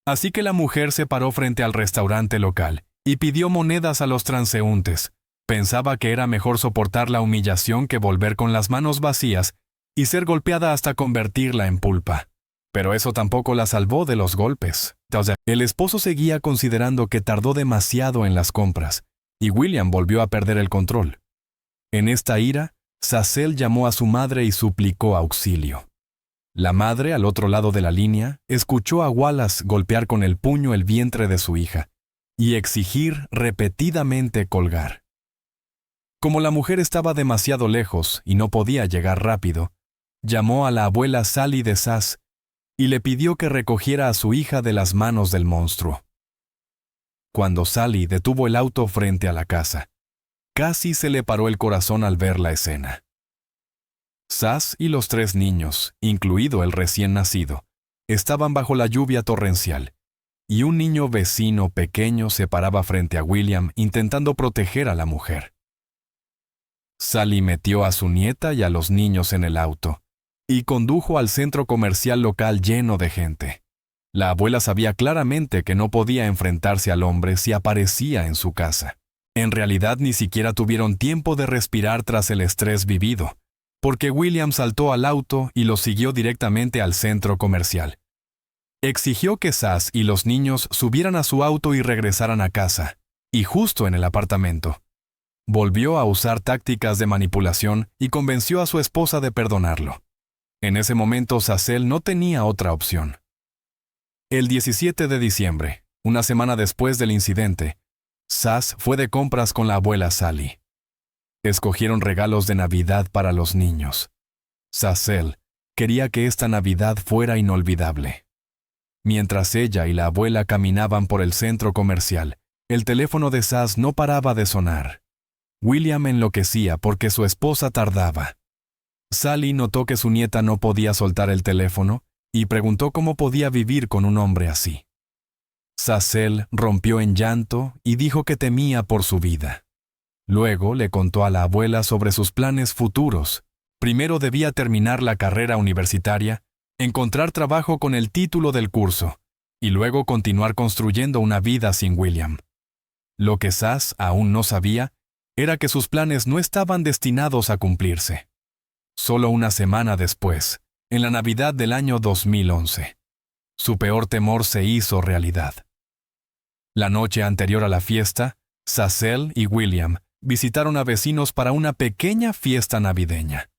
Así que la mujer se paró frente al restaurante local y pidió monedas a los transeúntes. Pensaba que era mejor soportar la humillación que volver con las manos vacías y ser golpeada hasta convertirla en pulpa. Pero eso tampoco la salvó de los golpes. El esposo seguía considerando que tardó demasiado en las compras, y William volvió a perder el control. En esta ira, Sacel llamó a su madre y suplicó auxilio. La madre, al otro lado de la línea, escuchó a Wallace golpear con el puño el vientre de su hija y exigir repetidamente colgar. Como la mujer estaba demasiado lejos y no podía llegar rápido, llamó a la abuela Sally de Sass y le pidió que recogiera a su hija de las manos del monstruo. Cuando Sally detuvo el auto frente a la casa, casi se le paró el corazón al ver la escena. Sass y los 3 niños, incluido el recién nacido, estaban bajo la lluvia torrencial, y un niño vecino pequeño se paraba frente a William intentando proteger a la mujer. Sally metió a su nieta y a los niños en el auto, y condujo al centro comercial local lleno de gente. La abuela sabía claramente que no podía enfrentarse al hombre si aparecía en su casa. En realidad ni siquiera tuvieron tiempo de respirar tras el estrés vivido, porque William saltó al auto y lo siguió directamente al centro comercial. Exigió que Sass y los niños subieran a su auto y regresaran a casa, y justo en el apartamento. Volvió a usar tácticas de manipulación y convenció a su esposa de perdonarlo. En ese momento Sacel no tenía otra opción. El 17 de diciembre, una semana después del incidente, Sass fue de compras con la abuela Sally. Escogieron regalos de Navidad para los niños. Sacel quería que esta Navidad fuera inolvidable. Mientras ella y la abuela caminaban por el centro comercial, el teléfono de Sass no paraba de sonar. William enloquecía porque su esposa tardaba. Sally notó que su nieta no podía soltar el teléfono y preguntó cómo podía vivir con un hombre así. Sacel rompió en llanto y dijo que temía por su vida. Luego le contó a la abuela sobre sus planes futuros. Primero debía terminar la carrera universitaria, encontrar trabajo con el título del curso, y luego continuar construyendo una vida sin William. Lo que Sass aún no sabía era que sus planes no estaban destinados a cumplirse. Solo una semana después, en la Navidad del año 2011, su peor temor se hizo realidad. La noche anterior a la fiesta, Sacel y William visitaron a vecinos para una pequeña fiesta navideña.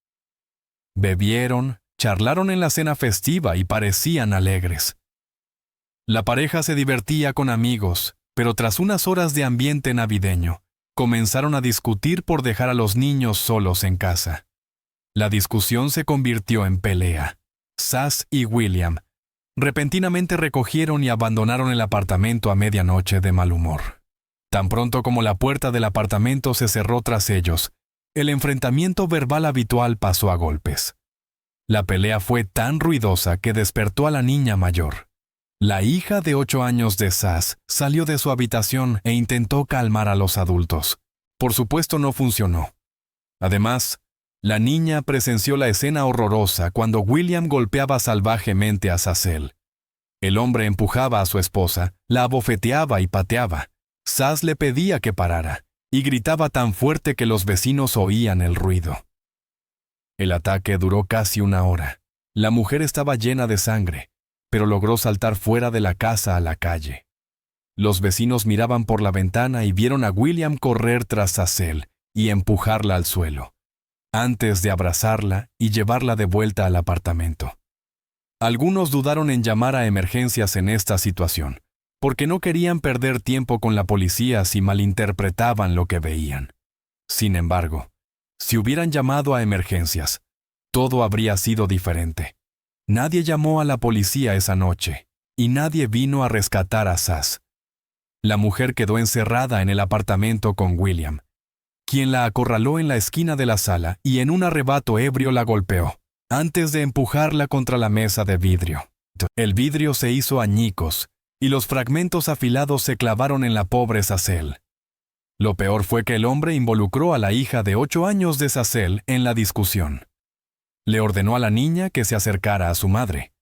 Bebieron, charlaron en la cena festiva y parecían alegres. La pareja se divertía con amigos, pero tras unas horas de ambiente navideño, comenzaron a discutir por dejar a los niños solos en casa. La discusión se convirtió en pelea. Saz y William repentinamente recogieron y abandonaron el apartamento a medianoche de mal humor. Tan pronto como la puerta del apartamento se cerró tras ellos, el enfrentamiento verbal habitual pasó a golpes. La pelea fue tan ruidosa que despertó a la niña mayor. La hija de 8 años de Saz salió de su habitación e intentó calmar a los adultos. Por supuesto no funcionó. Además, la niña presenció la escena horrorosa cuando William golpeaba salvajemente a Zazel. El hombre empujaba a su esposa, la abofeteaba y pateaba. Saz le pedía que parara, y gritaba tan fuerte que los vecinos oían el ruido. El ataque duró casi 1 hora. La mujer estaba llena de sangre, pero logró saltar fuera de la casa a la calle. Los vecinos miraban por la ventana y vieron a William correr tras Zazel y empujarla al suelo, antes de abrazarla y llevarla de vuelta al apartamento. Algunos dudaron en llamar a emergencias en esta situación, porque no querían perder tiempo con la policía si malinterpretaban lo que veían. Sin embargo, si hubieran llamado a emergencias, todo habría sido diferente. Nadie llamó a la policía esa noche, y nadie vino a rescatar a Saz. La mujer quedó encerrada en el apartamento con William, quien la acorraló en la esquina de la sala y en un arrebato ebrio la golpeó, antes de empujarla contra la mesa de vidrio. El vidrio se hizo añicos, y los fragmentos afilados se clavaron en la pobre Zazel. Lo peor fue que el hombre involucró a la hija de 8 años de Zazel en la discusión. Le ordenó a la niña que se acercara a su madre,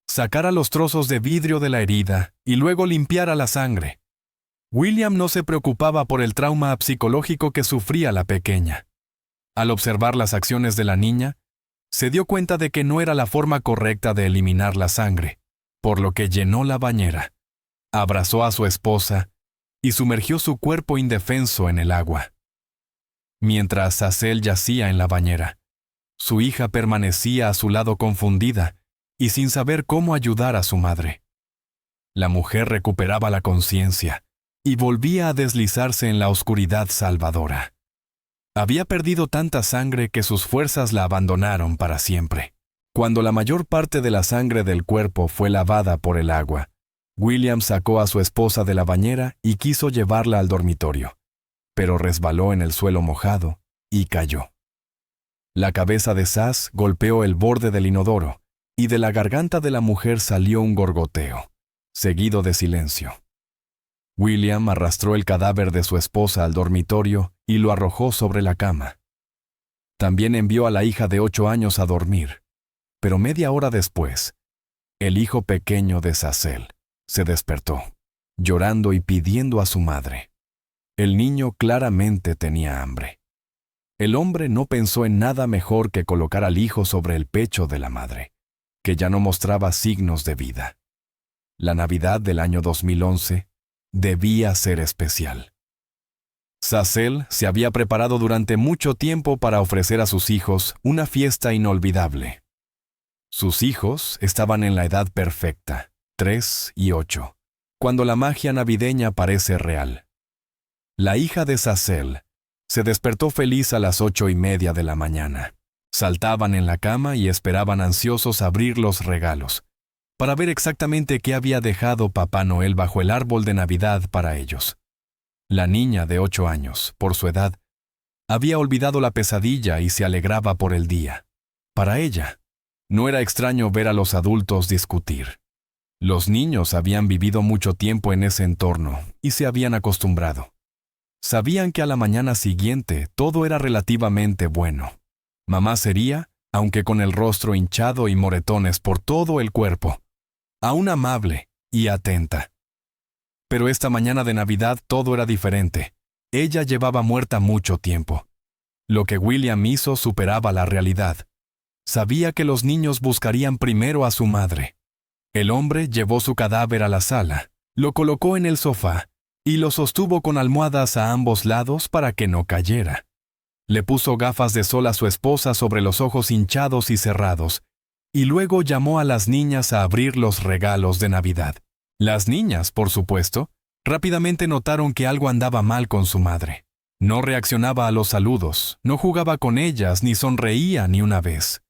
sacara los trozos de vidrio de la herida y luego limpiara la sangre. William no se preocupaba por el trauma psicológico que sufría la pequeña. Al observar las acciones de la niña, se dio cuenta de que no era la forma correcta de eliminar la sangre, por lo que llenó la bañera, abrazó a su esposa y sumergió su cuerpo indefenso en el agua. Mientras Zazel yacía en la bañera, su hija permanecía a su lado confundida y sin saber cómo ayudar a su madre. La mujer recuperaba la conciencia y volvía a deslizarse en la oscuridad salvadora. Había perdido tanta sangre que sus fuerzas la abandonaron para siempre. Cuando la mayor parte de la sangre del cuerpo fue lavada por el agua, William sacó a su esposa de la bañera y quiso llevarla al dormitorio, pero resbaló en el suelo mojado y cayó. La cabeza de Saz golpeó el borde del inodoro y de la garganta de la mujer salió un gorgoteo, seguido de silencio. William arrastró el cadáver de su esposa al dormitorio y lo arrojó sobre la cama. También envió a la hija de 8 años a dormir, pero media hora después, el hijo pequeño de Zazel se despertó, llorando y pidiendo a su madre. El niño claramente tenía hambre. El hombre no pensó en nada mejor que colocar al hijo sobre el pecho de la madre, que ya no mostraba signos de vida. La Navidad del año 2011 debía ser especial. Zazel se había preparado durante mucho tiempo para ofrecer a sus hijos una fiesta inolvidable. Sus hijos estaban en la edad perfecta, 3 y 8, cuando la magia navideña parece real. La hija de Zazel se despertó feliz a las 8:30 de la mañana. Saltaban en la cama y esperaban ansiosos abrir los regalos, para ver exactamente qué había dejado Papá Noel bajo el árbol de Navidad para ellos. La niña de 8 años, por su edad, había olvidado la pesadilla y se alegraba por el día. Para ella, no era extraño ver a los adultos discutir. Los niños habían vivido mucho tiempo en ese entorno y se habían acostumbrado. Sabían que a la mañana siguiente todo era relativamente bueno. Mamá sería, aunque con el rostro hinchado y moretones por todo el cuerpo, aún amable y atenta. Pero esta mañana de Navidad todo era diferente. Ella llevaba muerta mucho tiempo. Lo que William hizo superaba la realidad. Sabía que los niños buscarían primero a su madre. El hombre llevó su cadáver a la sala, lo colocó en el sofá y lo sostuvo con almohadas a ambos lados para que no cayera. Le puso gafas de sol a su esposa sobre los ojos hinchados y cerrados, y luego llamó a las niñas a abrir los regalos de Navidad. Las niñas, por supuesto, rápidamente notaron que algo andaba mal con su madre. No reaccionaba a los saludos, no jugaba con ellas ni sonreía ni una vez.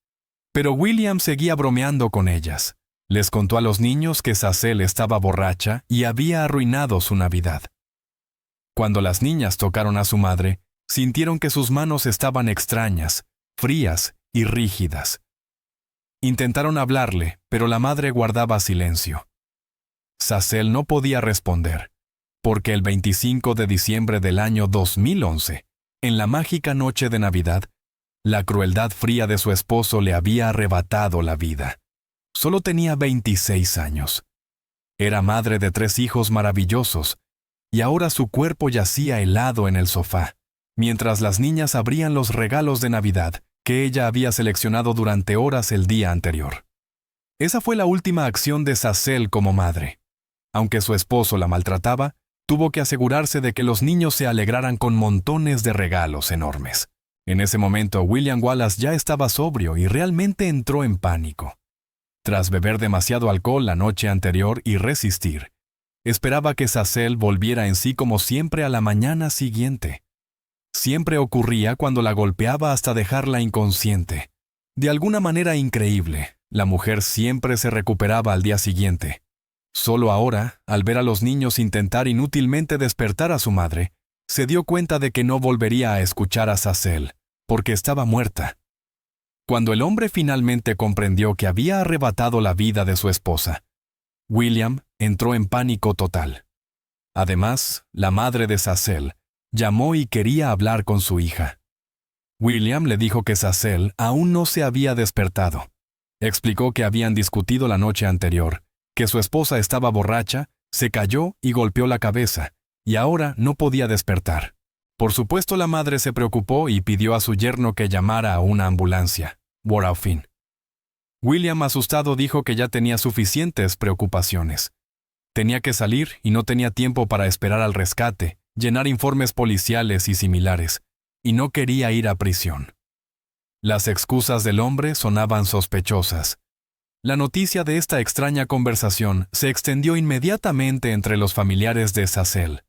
Pero William seguía bromeando con ellas. Les contó a los niños que Sacel estaba borracha y había arruinado su Navidad. Cuando las niñas tocaron a su madre, sintieron que sus manos estaban extrañas, frías y rígidas. Intentaron hablarle, pero la madre guardaba silencio. Sacel no podía responder, porque el 25 de diciembre del año 2011, en la mágica noche de Navidad, la crueldad fría de su esposo le había arrebatado la vida. Solo tenía 26 años. Era madre de 3 hijos maravillosos, y ahora su cuerpo yacía helado en el sofá, mientras las niñas abrían los regalos de Navidad que ella había seleccionado durante horas el día anterior. Esa fue la última acción de Sacel como madre. Aunque su esposo la maltrataba, tuvo que asegurarse de que los niños se alegraran con montones de regalos enormes. En ese momento, William Wallace ya estaba sobrio y realmente entró en pánico. Tras beber demasiado alcohol la noche anterior y resistir, esperaba que Sacel volviera en sí como siempre a la mañana siguiente. Siempre ocurría cuando la golpeaba hasta dejarla inconsciente. De alguna manera increíble, la mujer siempre se recuperaba al día siguiente. Solo ahora, al ver a los niños intentar inútilmente despertar a su madre, se dio cuenta de que no volvería a escuchar a Sacel, porque estaba muerta. Cuando el hombre finalmente comprendió que había arrebatado la vida de su esposa, William entró en pánico total. Además, la madre de Sacel llamó y quería hablar con su hija. William le dijo que Sacel aún no se había despertado. Explicó que habían discutido la noche anterior, que su esposa estaba borracha, se cayó y golpeó la cabeza, y ahora no podía despertar. Por supuesto, la madre se preocupó y pidió a su yerno que llamara a una ambulancia. Wore fin. William, asustado, dijo que ya tenía suficientes preocupaciones. Tenía que salir y no tenía tiempo para esperar al rescate, llenar informes policiales y similares, y no quería ir a prisión. Las excusas del hombre sonaban sospechosas. La noticia de esta extraña conversación se extendió inmediatamente entre los familiares de Sacel.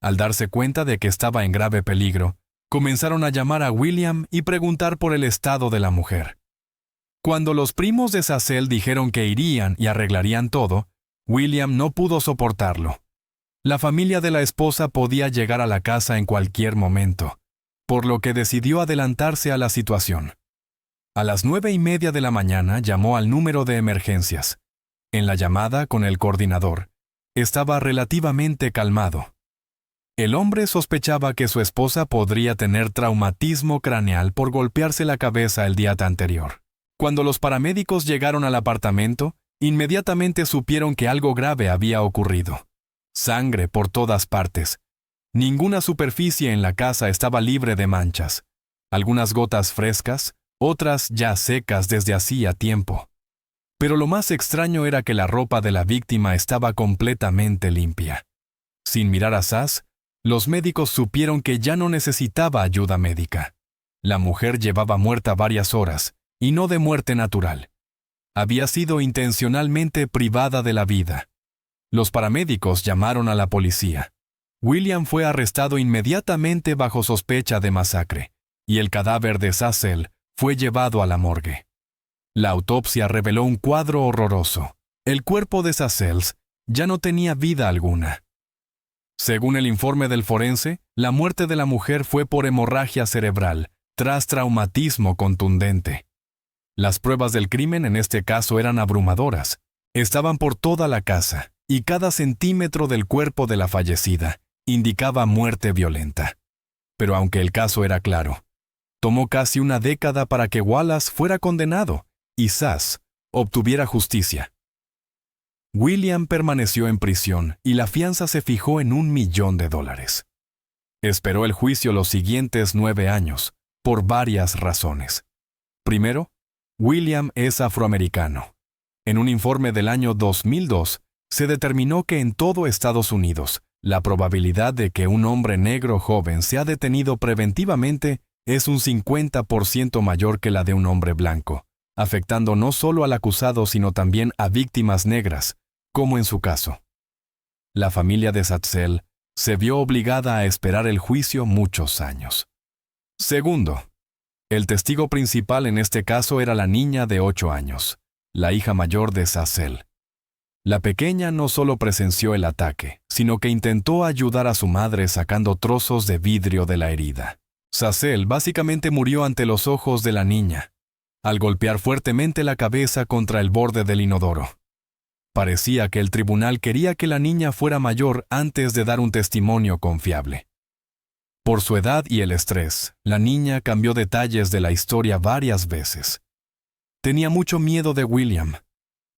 Al darse cuenta de que estaba en grave peligro, comenzaron a llamar a William y preguntar por el estado de la mujer. Cuando los primos de Sacel dijeron que irían y arreglarían todo, William no pudo soportarlo. La familia de la esposa podía llegar a la casa en cualquier momento, por lo que decidió adelantarse a la situación. A las 9:30 de la mañana llamó al número de emergencias. En la llamada con el coordinador, estaba relativamente calmado. El hombre sospechaba que su esposa podría tener traumatismo craneal por golpearse la cabeza el día anterior. Cuando los paramédicos llegaron al apartamento, inmediatamente supieron que algo grave había ocurrido. Sangre por todas partes. Ninguna superficie en la casa estaba libre de manchas. Algunas gotas frescas, otras ya secas desde hacía tiempo. Pero lo más extraño era que la ropa de la víctima estaba completamente limpia. Sin mirar a Saz, los médicos supieron que ya no necesitaba ayuda médica. La mujer llevaba muerta varias horas, y no de muerte natural. Había sido intencionalmente privada de la vida. Los paramédicos llamaron a la policía. William fue arrestado inmediatamente bajo sospecha de masacre, y el cadáver de Sacel fue llevado a la morgue. La autopsia reveló un cuadro horroroso. El cuerpo de Sacel ya no tenía vida alguna. Según el informe del forense, la muerte de la mujer fue por hemorragia cerebral, tras traumatismo contundente. Las pruebas del crimen en este caso eran abrumadoras. Estaban por toda la casa, y cada centímetro del cuerpo de la fallecida indicaba muerte violenta. Pero aunque el caso era claro, tomó casi una década para que Wallace fuera condenado y Saz obtuviera justicia. William permaneció en prisión y la fianza se fijó en $1 millón. Esperó el juicio los siguientes 9 años, por varias razones. Primero, William es afroamericano. En un informe del año 2002, se determinó que en todo Estados Unidos, la probabilidad de que un hombre negro joven sea detenido preventivamente es un 50% mayor que la de un hombre blanco, afectando no solo al acusado sino también a víctimas negras, como en su caso. La familia de Sacel se vio obligada a esperar el juicio muchos años. Segundo, el testigo principal en este caso era la niña de 8 años, la hija mayor de Zazel. La pequeña no solo presenció el ataque, sino que intentó ayudar a su madre sacando trozos de vidrio de la herida. Zazel básicamente murió ante los ojos de la niña, al golpear fuertemente la cabeza contra el borde del inodoro. Parecía que el tribunal quería que la niña fuera mayor antes de dar un testimonio confiable. Por su edad y el estrés, la niña cambió detalles de la historia varias veces. Tenía mucho miedo de William.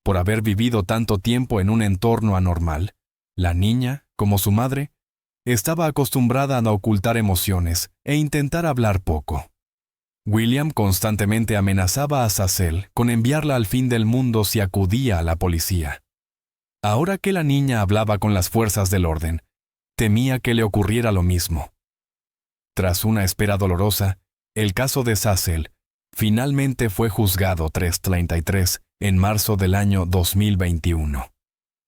Por haber vivido tanto tiempo en un entorno anormal, la niña, como su madre, estaba acostumbrada a no ocultar emociones e intentar hablar poco. William constantemente amenazaba a Zazel con enviarla al fin del mundo si acudía a la policía. Ahora que la niña hablaba con las fuerzas del orden, temía que le ocurriera lo mismo. Tras una espera dolorosa, el caso de Zazel finalmente fue juzgado 333 en marzo del año 2021.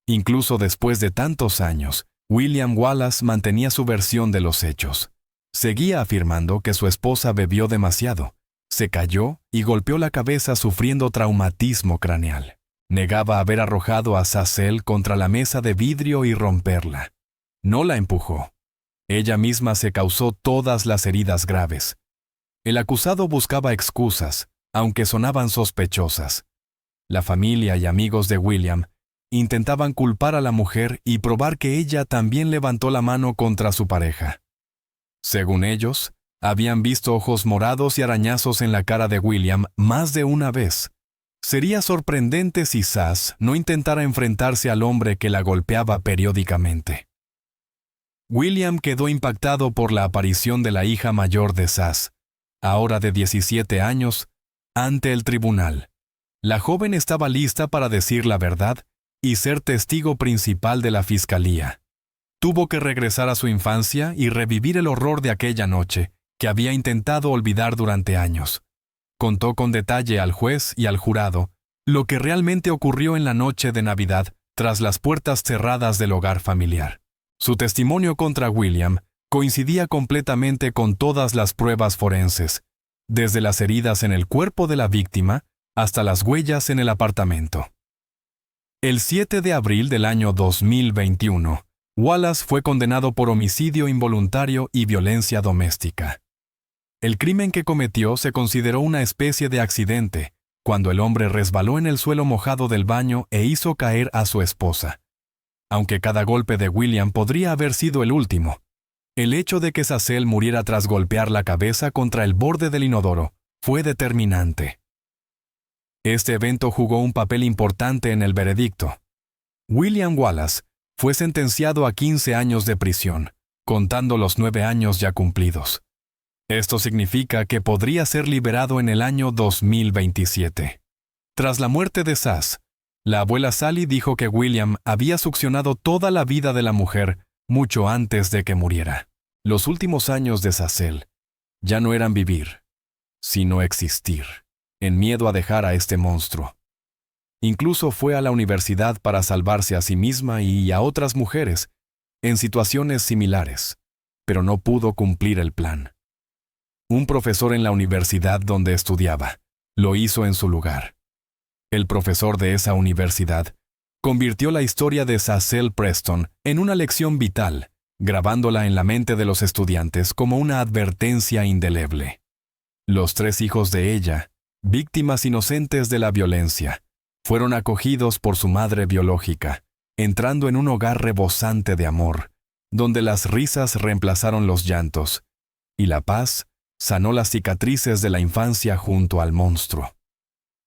Incluso después de tantos años, William Wallace mantenía su versión de los hechos. Seguía afirmando que su esposa bebió demasiado, se cayó y golpeó la cabeza sufriendo traumatismo craneal. Negaba haber arrojado a Zazel contra la mesa de vidrio y romperla. No la empujó. Ella misma se causó todas las heridas graves. El acusado buscaba excusas, aunque sonaban sospechosas. La familia y amigos de William intentaban culpar a la mujer y probar que ella también levantó la mano contra su pareja. Según ellos, habían visto ojos morados y arañazos en la cara de William más de una vez. Sería sorprendente si Zaz no intentara enfrentarse al hombre que la golpeaba periódicamente. William quedó impactado por la aparición de la hija mayor de Zaz, ahora de 17 años, ante el tribunal. La joven estaba lista para decir la verdad y ser testigo principal de la fiscalía. Tuvo que regresar a su infancia y revivir el horror de aquella noche, que había intentado olvidar durante años. Contó con detalle al juez y al jurado lo que realmente ocurrió en la noche de Navidad tras las puertas cerradas del hogar familiar. Su testimonio contra William coincidía completamente con todas las pruebas forenses, desde las heridas en el cuerpo de la víctima hasta las huellas en el apartamento. El 7 de abril del año 2021, Wallace fue condenado por homicidio involuntario y violencia doméstica. El crimen que cometió se consideró una especie de accidente, cuando el hombre resbaló en el suelo mojado del baño e hizo caer a su esposa. Aunque cada golpe de William podría haber sido el último, el hecho de que Zazel muriera tras golpear la cabeza contra el borde del inodoro fue determinante. Este evento jugó un papel importante en el veredicto. William Wallace fue sentenciado a 15 años de prisión, contando los 9 años ya cumplidos. Esto significa que podría ser liberado en el año 2027. Tras la muerte de Zaz, la abuela Sally dijo que William había succionado toda la vida de la mujer mucho antes de que muriera. Los últimos años de Zazel ya no eran vivir, sino existir, en miedo a dejar a este monstruo. Incluso fue a la universidad para salvarse a sí misma y a otras mujeres en situaciones similares, pero no pudo cumplir el plan. Un profesor en la universidad donde estudiaba lo hizo en su lugar. El profesor de esa universidad convirtió la historia de Zazel Preston en una lección vital, grabándola en la mente de los estudiantes como una advertencia indeleble. Los 3 hijos de ella, víctimas inocentes de la violencia, fueron acogidos por su madre biológica, entrando en un hogar rebosante de amor, donde las risas reemplazaron los llantos, y la paz sanó las cicatrices de la infancia junto al monstruo.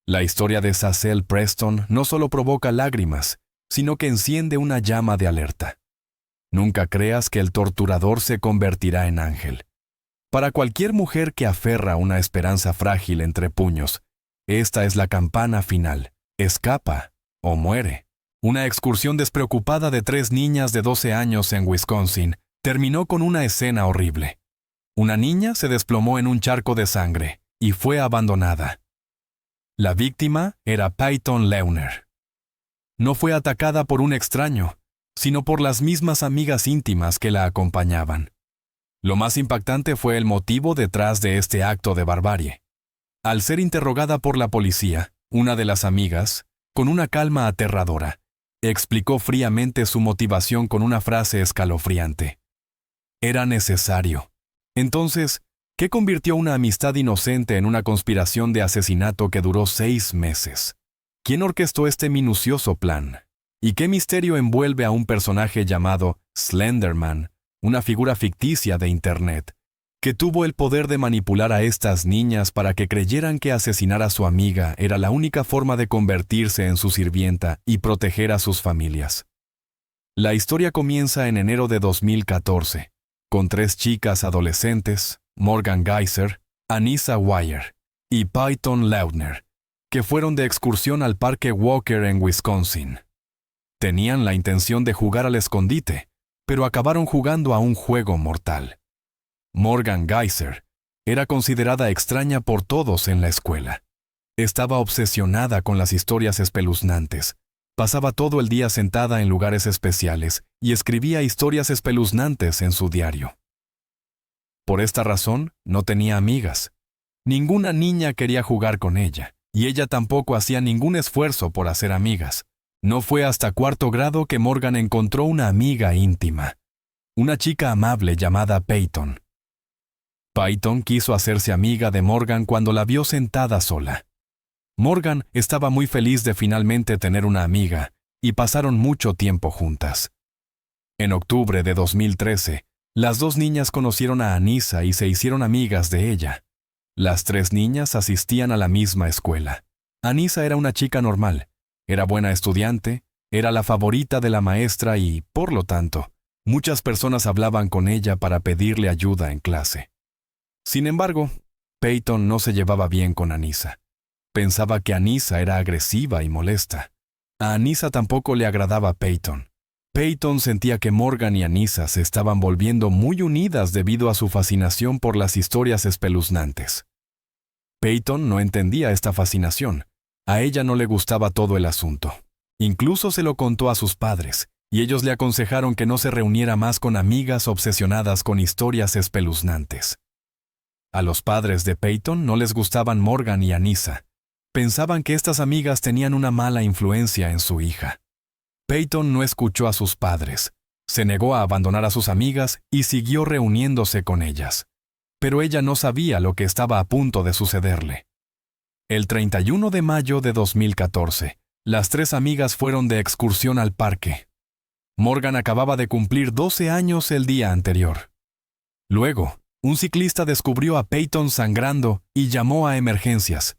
La historia de Zazel Preston no solo provoca lágrimas, sino que enciende una llama de alerta. Nunca creas que el torturador se convertirá en ángel. Para cualquier mujer que aferra una esperanza frágil entre puños, esta es la campana final: escapa o muere. Una excursión despreocupada de 3 niñas de 12 años en Wisconsin terminó con una escena horrible. Una niña se desplomó en un charco de sangre y fue abandonada. La víctima era Peyton Leuner. No fue atacada por un extraño, sino por las mismas amigas íntimas que la acompañaban. Lo más impactante fue el motivo detrás de este acto de barbarie. Al ser interrogada por la policía, una de las amigas, con una calma aterradora, explicó fríamente su motivación con una frase escalofriante. Era necesario. Entonces, ¿qué convirtió una amistad inocente en una conspiración de asesinato que duró 6 meses? ¿Quién orquestó este minucioso plan? ¿Y qué misterio envuelve a un personaje llamado Slenderman, una figura ficticia de Internet, que tuvo el poder de manipular a estas niñas para que creyeran que asesinar a su amiga era la única forma de convertirse en su sirvienta y proteger a sus familias? La historia comienza en enero de 2014, con 3 chicas adolescentes, Morgan Geyser, Anissa Weier y Peyton Lautner, que fueron de excursión al Parque Walker en Wisconsin. Tenían la intención de jugar al escondite, pero acabaron jugando a un juego mortal. Morgan Geyser era considerada extraña por todos en la escuela. Estaba obsesionada con las historias espeluznantes. Pasaba todo el día sentada en lugares especiales y escribía historias espeluznantes en su diario. Por esta razón, no tenía amigas. Ninguna niña quería jugar con ella, y ella tampoco hacía ningún esfuerzo por hacer amigas. No fue hasta 4º grado que Morgan encontró una amiga íntima, una chica amable llamada Peyton. Peyton quiso hacerse amiga de Morgan cuando la vio sentada sola. Morgan estaba muy feliz de finalmente tener una amiga, y pasaron mucho tiempo juntas. En octubre de 2013, las 2 niñas conocieron a Anissa y se hicieron amigas de ella. Las 3 niñas asistían a la misma escuela. Anissa era una chica normal. Era buena estudiante, era la favorita de la maestra y, por lo tanto, muchas personas hablaban con ella para pedirle ayuda en clase. Sin embargo, Peyton no se llevaba bien con Anissa. Pensaba que Anissa era agresiva y molesta. A Anissa tampoco le agradaba Peyton. Peyton sentía que Morgan y Anissa se estaban volviendo muy unidas debido a su fascinación por las historias espeluznantes. Peyton no entendía esta fascinación. A ella no le gustaba todo el asunto. Incluso se lo contó a sus padres, y ellos le aconsejaron que no se reuniera más con amigas obsesionadas con historias espeluznantes. A los padres de Peyton no les gustaban Morgan y Anissa. Pensaban que estas amigas tenían una mala influencia en su hija. Peyton no escuchó a sus padres, se negó a abandonar a sus amigas y siguió reuniéndose con ellas. Pero ella no sabía lo que estaba a punto de sucederle. El 31 de mayo de 2014, las 3 amigas fueron de excursión al parque. Morgan acababa de cumplir 12 años el día anterior. Luego, un ciclista descubrió a Peyton sangrando y llamó a emergencias.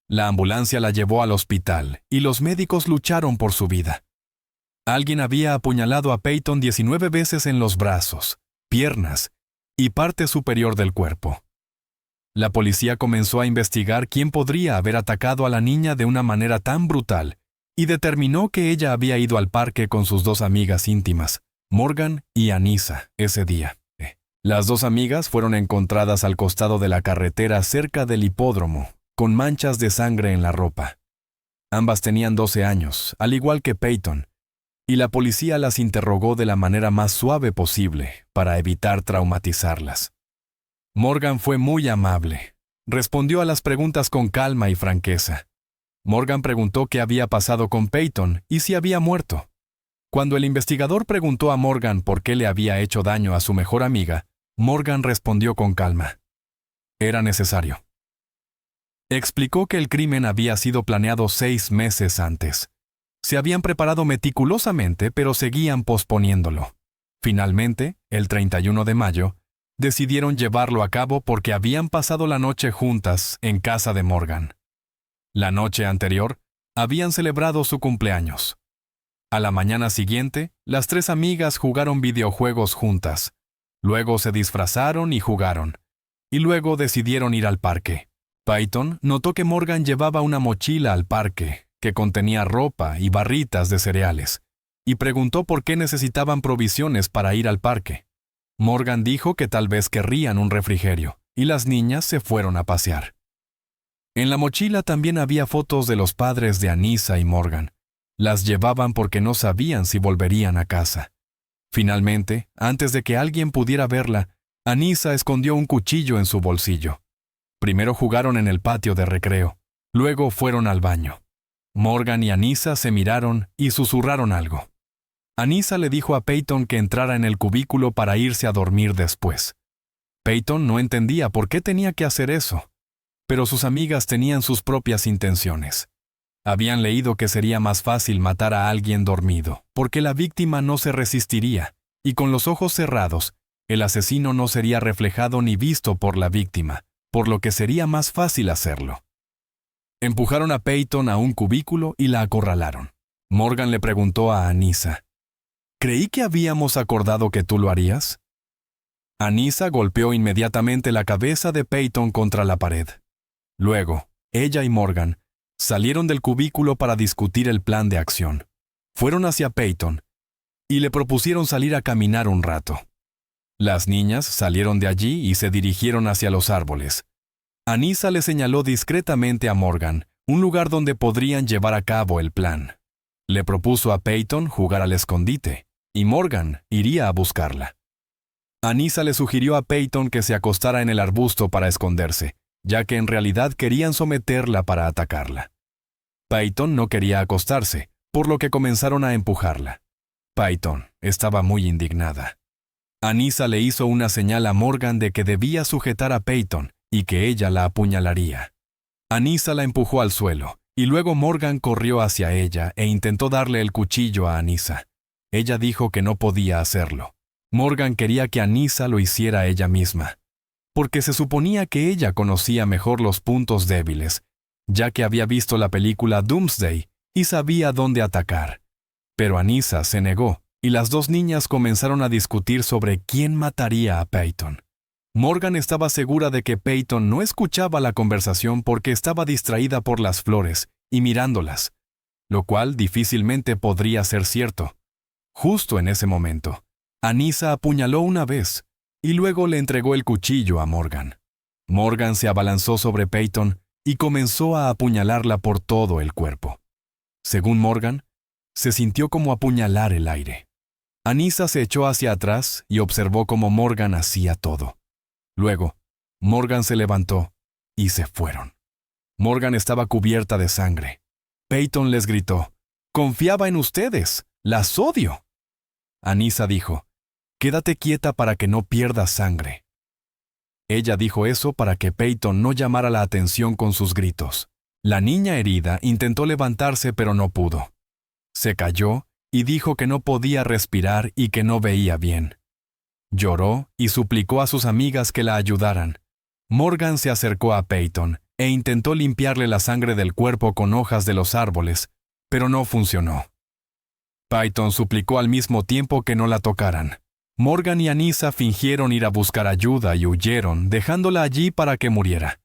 La ambulancia la llevó al hospital y los médicos lucharon por su vida. Alguien había apuñalado a Peyton 19 veces en los brazos, piernas y parte superior del cuerpo. La policía comenzó a investigar quién podría haber atacado a la niña de una manera tan brutal y determinó que ella había ido al parque con sus 2 amigas íntimas, Morgan y Anissa, ese día. Las 2 amigas fueron encontradas al costado de la carretera cerca del hipódromo, con manchas de sangre en la ropa. Ambas tenían 12 años, al igual que Peyton, y la policía las interrogó de la manera más suave posible para evitar traumatizarlas. Morgan fue muy amable. Respondió a las preguntas con calma y franqueza. Morgan preguntó qué había pasado con Peyton y si había muerto. Cuando el investigador preguntó a Morgan por qué le había hecho daño a su mejor amiga, Morgan respondió con calma. Era necesario. Explicó que el crimen había sido planeado 6 meses antes. Se habían preparado meticulosamente, pero seguían posponiéndolo. Finalmente, el 31 de mayo, decidieron llevarlo a cabo porque habían pasado la noche juntas en casa de Morgan. La noche anterior, habían celebrado su cumpleaños. A la mañana siguiente, las 3 amigas jugaron videojuegos juntas. Luego se disfrazaron y jugaron. Y luego decidieron ir al parque. Peyton notó que Morgan llevaba una mochila al parque, que contenía ropa y barritas de cereales, y preguntó por qué necesitaban provisiones para ir al parque. Morgan dijo que tal vez querrían un refrigerio, y las niñas se fueron a pasear. En la mochila también había fotos de los padres de Anissa y Morgan, Las llevaban porque no sabían si volverían a casa. Finalmente, antes de que alguien pudiera verla, Anissa escondió un cuchillo en su bolsillo. Primero jugaron en el patio de recreo. Luego fueron al baño. Morgan y Anissa se miraron y susurraron algo. Anissa le dijo a Peyton que entrara en el cubículo para irse a dormir después. Peyton no entendía por qué tenía que hacer eso, pero sus amigas tenían sus propias intenciones. Habían leído que sería más fácil matar a alguien dormido, porque la víctima no se resistiría, y con los ojos cerrados, el asesino no sería reflejado ni visto por la víctima, por lo que sería más fácil hacerlo. Empujaron a Peyton a un cubículo y la acorralaron. Morgan le preguntó a Anissa, «¿Creí que habíamos acordado que tú lo harías?» Anissa golpeó inmediatamente la cabeza de Peyton contra la pared. Luego, ella y Morgan salieron del cubículo para discutir el plan de acción. Fueron hacia Peyton y le propusieron salir a caminar un rato. Las niñas salieron de allí y se dirigieron hacia los árboles. Anissa le señaló discretamente a Morgan un lugar donde podrían llevar a cabo el plan. Le propuso a Peyton jugar al escondite, y Morgan iría a buscarla. Anissa le sugirió a Peyton que se acostara en el arbusto para esconderse, ya que en realidad querían someterla para atacarla. Peyton no quería acostarse, por lo que comenzaron a empujarla. Peyton estaba muy indignada. Anissa le hizo una señal a Morgan de que debía sujetar a Peyton y que ella la apuñalaría. Anissa la empujó al suelo, y luego Morgan corrió hacia ella e intentó darle el cuchillo a Anissa. Ella dijo que no podía hacerlo. Morgan quería que Anissa lo hiciera ella misma, porque se suponía que ella conocía mejor los puntos débiles, ya que había visto la película Doomsday y sabía dónde atacar. Pero Anissa se negó, y las dos niñas comenzaron a discutir sobre quién mataría a Peyton. Morgan estaba segura de que Peyton no escuchaba la conversación porque estaba distraída por las flores y mirándolas, lo cual difícilmente podría ser cierto. Justo en ese momento, Anissa apuñaló una vez y luego le entregó el cuchillo a Morgan. Morgan se abalanzó sobre Peyton y comenzó a apuñalarla por todo el cuerpo. Según Morgan, se sintió como apuñalar el aire. Anissa se echó hacia atrás y observó cómo Morgan hacía todo. Luego, Morgan se levantó y se fueron. Morgan estaba cubierta de sangre. Peyton les gritó, «Confiaba en ustedes, las odio». Anissa dijo, «Quédate quieta para que no pierdas sangre». Ella dijo eso para que Peyton no llamara la atención con sus gritos. La niña herida intentó levantarse pero no pudo. Se cayó y dijo que no podía respirar y que no veía bien. Lloró y suplicó a sus amigas que la ayudaran. Morgan se acercó a Peyton e intentó limpiarle la sangre del cuerpo con hojas de los árboles, pero no funcionó. Peyton suplicó al mismo tiempo que no la tocaran. Morgan y Anissa fingieron ir a buscar ayuda y huyeron, dejándola allí para que muriera.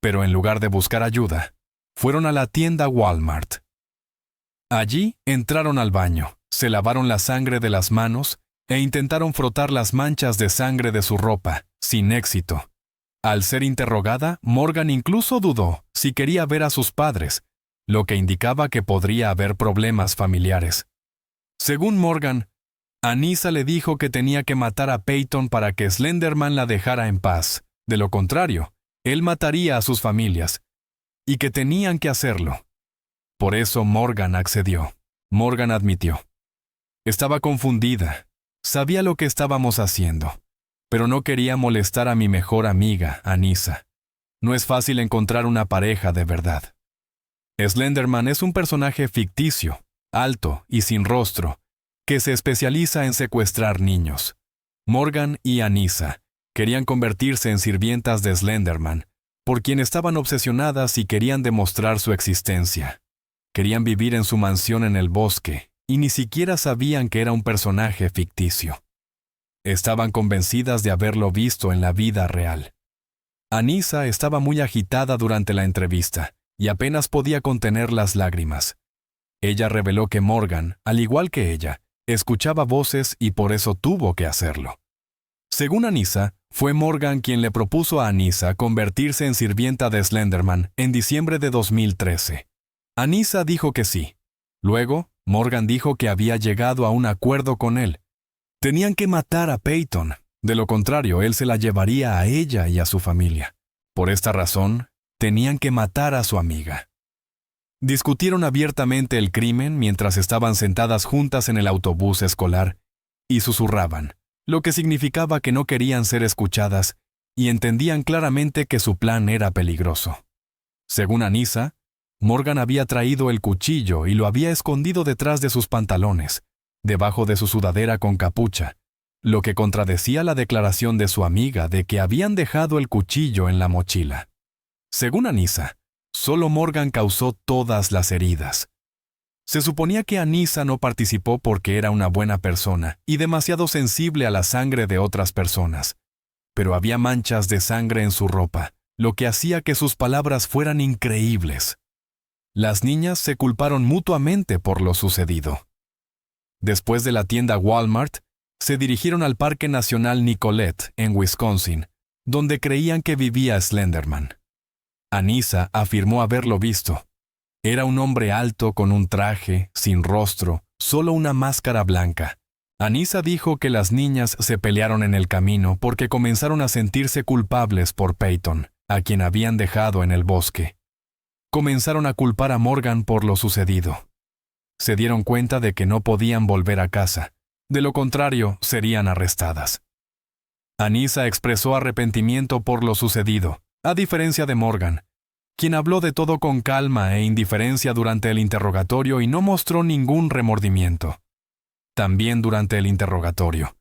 Pero en lugar de buscar ayuda, fueron a la tienda Walmart. Allí entraron al baño, se lavaron la sangre de las manos e intentaron frotar las manchas de sangre de su ropa, sin éxito. Al ser interrogada, Morgan incluso dudó si quería ver a sus padres, lo que indicaba que podría haber problemas familiares. Según Morgan, Anissa le dijo que tenía que matar a Peyton para que Slenderman la dejara en paz. De lo contrario, él mataría a sus familias, y que tenían que hacerlo. Por eso Morgan accedió. Morgan admitió. Estaba confundida. Sabía lo que estábamos haciendo, pero no quería molestar a mi mejor amiga, Anissa. No es fácil encontrar una pareja de verdad. Slenderman es un personaje ficticio, alto y sin rostro, que se especializa en secuestrar niños. Morgan y Anissa querían convertirse en sirvientas de Slenderman, por quien estaban obsesionadas y querían demostrar su existencia. Querían vivir en su mansión en el bosque, y ni siquiera sabían que era un personaje ficticio. Estaban convencidas de haberlo visto en la vida real. Anissa estaba muy agitada durante la entrevista, y apenas podía contener las lágrimas. Ella reveló que Morgan, al igual que ella, escuchaba voces y por eso tuvo que hacerlo. Según Anissa, fue Morgan quien le propuso a Anissa convertirse en sirvienta de Slenderman en diciembre de 2013. Anissa dijo que sí. Luego, Morgan dijo que había llegado a un acuerdo con él. Tenían que matar a Peyton. De lo contrario, él se la llevaría a ella y a su familia. Por esta razón, tenían que matar a su amiga. Discutieron abiertamente el crimen mientras estaban sentadas juntas en el autobús escolar y susurraban, lo que significaba que no querían ser escuchadas y entendían claramente que su plan era peligroso. Según Anissa, Morgan había traído el cuchillo y lo había escondido detrás de sus pantalones, debajo de su sudadera con capucha, lo que contradecía la declaración de su amiga de que habían dejado el cuchillo en la mochila. Según Anissa, solo Morgan causó todas las heridas. Se suponía que Anissa no participó porque era una buena persona y demasiado sensible a la sangre de otras personas, pero había manchas de sangre en su ropa, lo que hacía que sus palabras fueran increíbles. Las niñas se culparon mutuamente por lo sucedido. Después de la tienda Walmart, se dirigieron al Parque Nacional Nicollet, en Wisconsin, donde creían que vivía Slenderman. Anissa afirmó haberlo visto. Era un hombre alto con un traje, sin rostro, solo una máscara blanca. Anissa dijo que las niñas se pelearon en el camino porque comenzaron a sentirse culpables por Peyton, a quien habían dejado en el bosque. Comenzaron a culpar a Morgan por lo sucedido. Se dieron cuenta de que no podían volver a casa. De lo contrario, serían arrestadas. Anissa expresó arrepentimiento por lo sucedido, a diferencia de Morgan, quien habló de todo con calma e indiferencia durante el interrogatorio y no mostró ningún remordimiento. También durante el interrogatorio,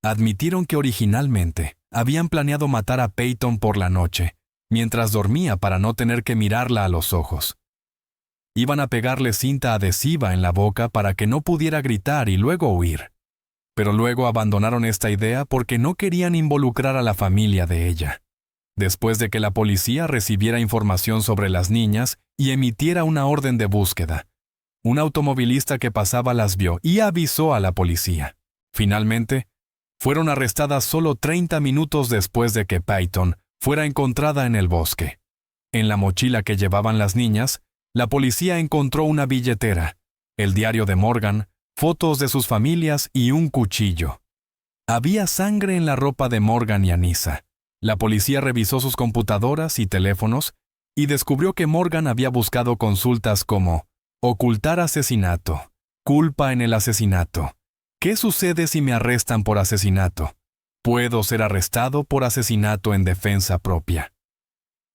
admitieron que originalmente habían planeado matar a Peyton por la noche, mientras dormía para no tener que mirarla a los ojos. Iban a pegarle cinta adhesiva en la boca para que no pudiera gritar y luego huir. Pero luego abandonaron esta idea porque no querían involucrar a la familia de ella. Después de que la policía recibiera información sobre las niñas y emitiera una orden de búsqueda, un automovilista que pasaba las vio y avisó a la policía. Finalmente, fueron arrestadas solo 30 minutos después de que Peyton fuera encontrada en el bosque. En la mochila que llevaban las niñas, la policía encontró una billetera, el diario de Morgan, fotos de sus familias y un cuchillo. Había sangre en la ropa de Morgan y Anissa. La policía revisó sus computadoras y teléfonos y descubrió que Morgan había buscado consultas como ocultar asesinato, culpa en el asesinato, ¿qué sucede si me arrestan por asesinato? Puedo ser arrestado por asesinato en defensa propia.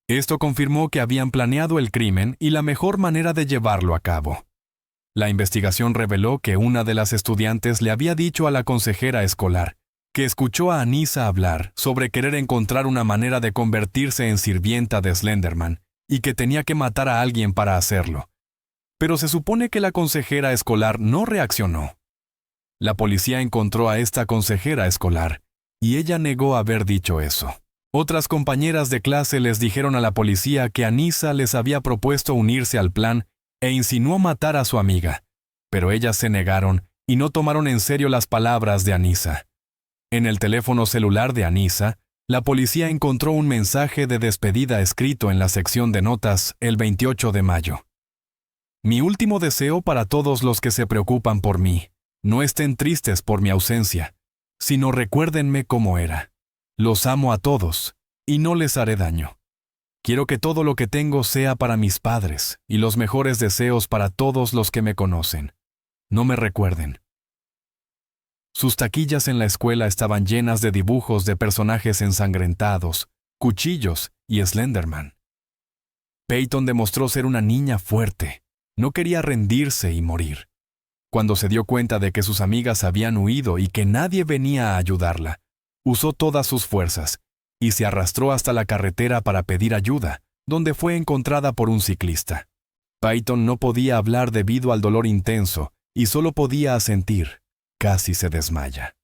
Esto confirmó que habían planeado el crimen y la mejor manera de llevarlo a cabo. La investigación reveló que una de las estudiantes le había dicho a la consejera escolar que escuchó a Anissa hablar sobre querer encontrar una manera de convertirse en sirvienta de Slenderman y que tenía que matar a alguien para hacerlo. Pero se supone que la consejera escolar no reaccionó. La policía encontró a esta consejera escolar y ella negó haber dicho eso. Otras compañeras de clase les dijeron a la policía que Anissa les había propuesto unirse al plan e insinuó matar a su amiga, pero ellas se negaron y no tomaron en serio las palabras de Anissa. En el teléfono celular de Anissa, la policía encontró un mensaje de despedida escrito en la sección de notas el 28 de mayo. Mi último deseo para todos los que se preocupan por mí, no estén tristes por mi ausencia, sino recuérdenme cómo era. Los amo a todos, y no les haré daño. Quiero que todo lo que tengo sea para mis padres, y los mejores deseos para todos los que me conocen. No me recuerden. Sus taquillas en la escuela estaban llenas de dibujos de personajes ensangrentados, cuchillos y Slenderman. Peyton demostró ser una niña fuerte. No quería rendirse y morir. Cuando se dio cuenta de que sus amigas habían huido y que nadie venía a ayudarla, usó todas sus fuerzas y se arrastró hasta la carretera para pedir ayuda, donde fue encontrada por un ciclista. Peyton no podía hablar debido al dolor intenso y solo podía asentir. Casi se desmaya.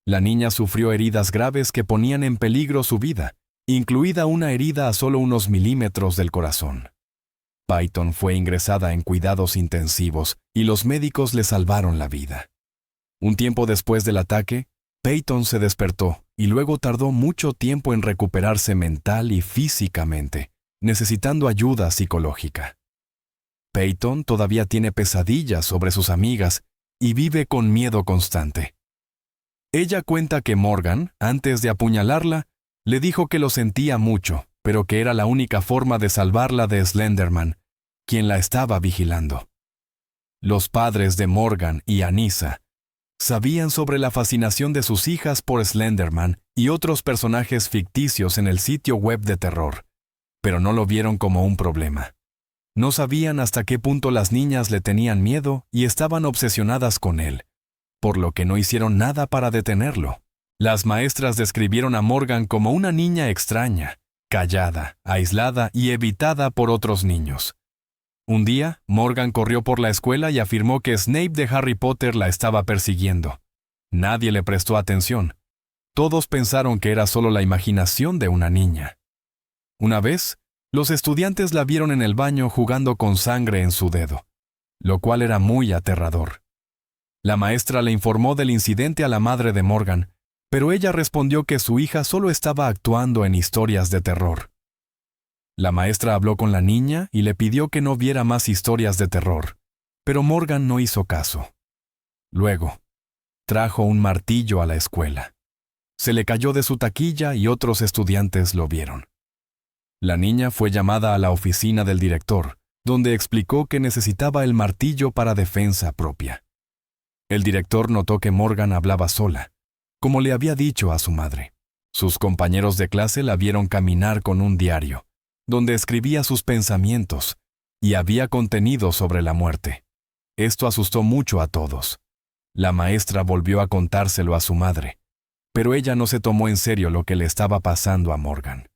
La niña sufrió heridas graves que ponían en peligro su vida, incluida una herida a solo unos milímetros del corazón. Peyton fue ingresada en cuidados intensivos y los médicos le salvaron la vida. Un tiempo después del ataque, Peyton se despertó y luego tardó mucho tiempo en recuperarse mental y físicamente, necesitando ayuda psicológica. Peyton todavía tiene pesadillas sobre sus amigas y vive con miedo constante. Ella cuenta que Morgan, antes de apuñalarla, le dijo que lo sentía mucho, pero que era la única forma de salvarla de Slenderman, quien la estaba vigilando. Los padres de Morgan y Anissa sabían sobre la fascinación de sus hijas por Slenderman y otros personajes ficticios en el sitio web de terror, pero no lo vieron como un problema. No sabían hasta qué punto las niñas le tenían miedo y estaban obsesionadas con él, por lo que no hicieron nada para detenerlo. Las maestras describieron a Morgan como una niña extraña, callada, aislada y evitada por otros niños. Un día, Morgan corrió por la escuela y afirmó que Snape de Harry Potter la estaba persiguiendo. Nadie le prestó atención. Todos pensaron que era solo la imaginación de una niña. Una vez, los estudiantes la vieron en el baño jugando con sangre en su dedo, lo cual era muy aterrador. La maestra le informó del incidente a la madre de Morgan, pero ella respondió que su hija solo estaba actuando en historias de terror. La maestra habló con la niña y le pidió que no viera más historias de terror, pero Morgan no hizo caso. Luego, trajo un martillo a la escuela. Se le cayó de su taquilla y otros estudiantes lo vieron. La niña fue llamada a la oficina del director, donde explicó que necesitaba el martillo para defensa propia. El director notó que Morgan hablaba sola, como le había dicho a su madre. Sus compañeros de clase la vieron caminar con un diario, donde escribía sus pensamientos, y había contenido sobre la muerte. Esto asustó mucho a todos. La maestra volvió a contárselo a su madre, pero ella no se tomó en serio lo que le estaba pasando a Morgan.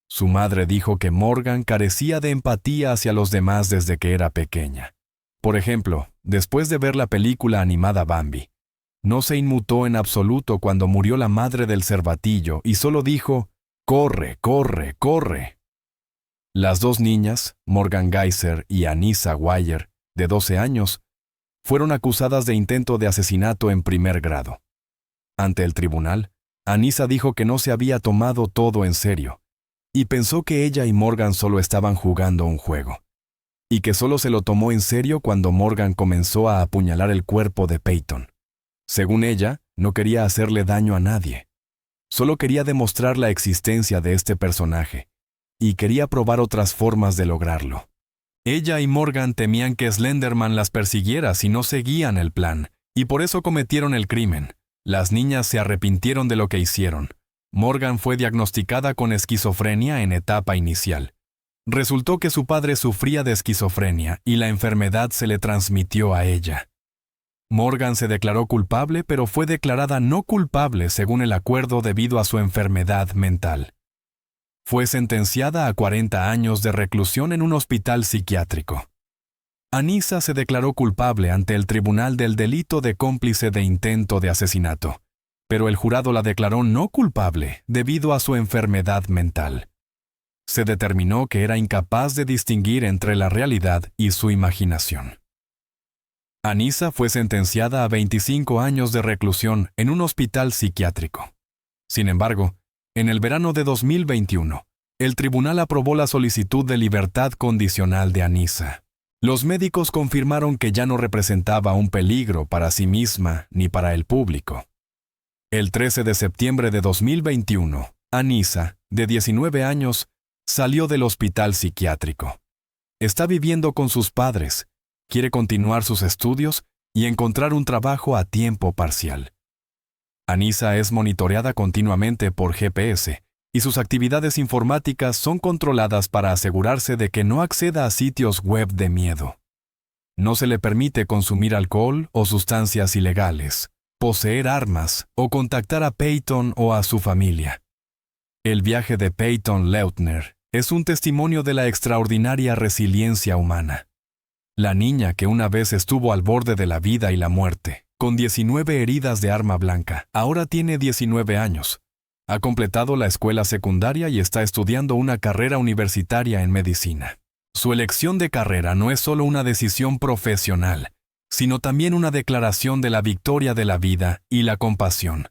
Su madre dijo que Morgan carecía de empatía hacia los demás desde que era pequeña. Por ejemplo, después de ver la película animada Bambi, no se inmutó en absoluto cuando murió la madre del cervatillo y solo dijo, «Corre, corre, corre». Las dos niñas, Morgan Geyser y Anissa Weier, de 12 años, fueron acusadas de intento de asesinato en primer grado. Ante el tribunal, Anissa dijo que no se había tomado todo en serio, y pensó que ella y Morgan solo estaban jugando un juego, y que solo se lo tomó en serio cuando Morgan comenzó a apuñalar el cuerpo de Peyton. Según ella, no quería hacerle daño a nadie. Solo quería demostrar la existencia de este personaje, y quería probar otras formas de lograrlo. Ella y Morgan temían que Slenderman las persiguiera si no seguían el plan, y por eso cometieron el crimen. Las niñas se arrepintieron de lo que hicieron. Morgan fue diagnosticada con esquizofrenia en etapa inicial. Resultó que su padre sufría de esquizofrenia y la enfermedad se le transmitió a ella. Morgan se declaró culpable, pero fue declarada no culpable según el acuerdo debido a su enfermedad mental. Fue sentenciada a 40 años de reclusión en un hospital psiquiátrico. Anissa se declaró culpable ante el tribunal del delito de cómplice de intento de asesinato, pero el jurado la declaró no culpable debido a su enfermedad mental. Se determinó que era incapaz de distinguir entre la realidad y su imaginación. Anissa fue sentenciada a 25 años de reclusión en un hospital psiquiátrico. Sin embargo, en el verano de 2021, el tribunal aprobó la solicitud de libertad condicional de Anissa. Los médicos confirmaron que ya no representaba un peligro para sí misma ni para el público. El 13 de septiembre de 2021, Anissa, de 19 años, salió del hospital psiquiátrico. Está viviendo con sus padres, quiere continuar sus estudios y encontrar un trabajo a tiempo parcial. Anissa es monitoreada continuamente por GPS y sus actividades informáticas son controladas para asegurarse de que no acceda a sitios web de miedo. No se le permite consumir alcohol o sustancias ilegales, poseer armas o contactar a Peyton o a su familia. El viaje de Peyton Leutner es un testimonio de la extraordinaria resiliencia humana. La niña que una vez estuvo al borde de la vida y la muerte, con 19 heridas de arma blanca, ahora tiene 19 años. Ha completado la escuela secundaria y está estudiando una carrera universitaria en medicina. Su elección de carrera no es solo una decisión profesional, sino también una declaración de la victoria de la vida y la compasión.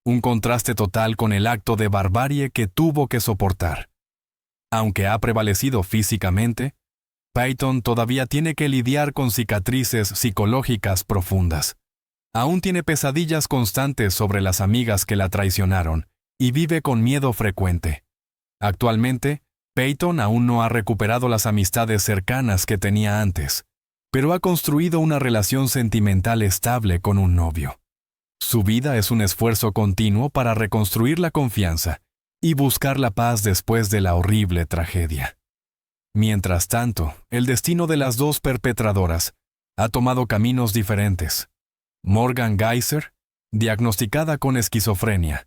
Un contraste total con el acto de barbarie que tuvo que soportar. Aunque ha prevalecido físicamente, Peyton todavía tiene que lidiar con cicatrices psicológicas profundas. Aún tiene pesadillas constantes sobre las amigas que la traicionaron y vive con miedo frecuente. Actualmente, Peyton aún no ha recuperado las amistades cercanas que tenía antes, pero ha construido una relación sentimental estable con un novio. Su vida es un esfuerzo continuo para reconstruir la confianza y buscar la paz después de la horrible tragedia. Mientras tanto, el destino de las dos perpetradoras ha tomado caminos diferentes. Morgan Geyser, diagnosticada con esquizofrenia,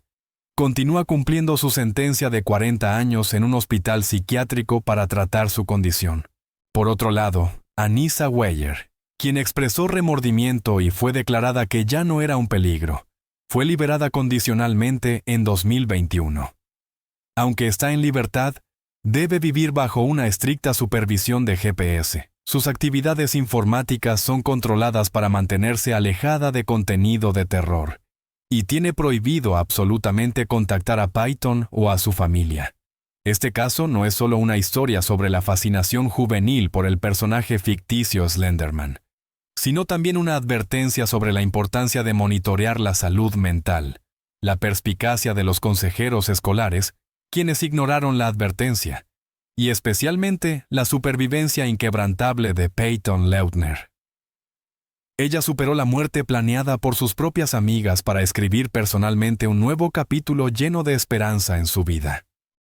continúa cumpliendo su sentencia de 40 años en un hospital psiquiátrico para tratar su condición. Por otro lado, Anissa Weier, quien expresó remordimiento y fue declarada que ya no era un peligro, fue liberada condicionalmente en 2021. Aunque está en libertad, debe vivir bajo una estricta supervisión de GPS. Sus actividades informáticas son controladas para mantenerse alejada de contenido de terror, y tiene prohibido absolutamente contactar a Peyton o a su familia. Este caso no es solo una historia sobre la fascinación juvenil por el personaje ficticio Slenderman, sino también una advertencia sobre la importancia de monitorear la salud mental, la perspicacia de los consejeros escolares, quienes ignoraron la advertencia, y especialmente la supervivencia inquebrantable de Peyton Leutner. Ella superó la muerte planeada por sus propias amigas para escribir personalmente un nuevo capítulo lleno de esperanza en su vida.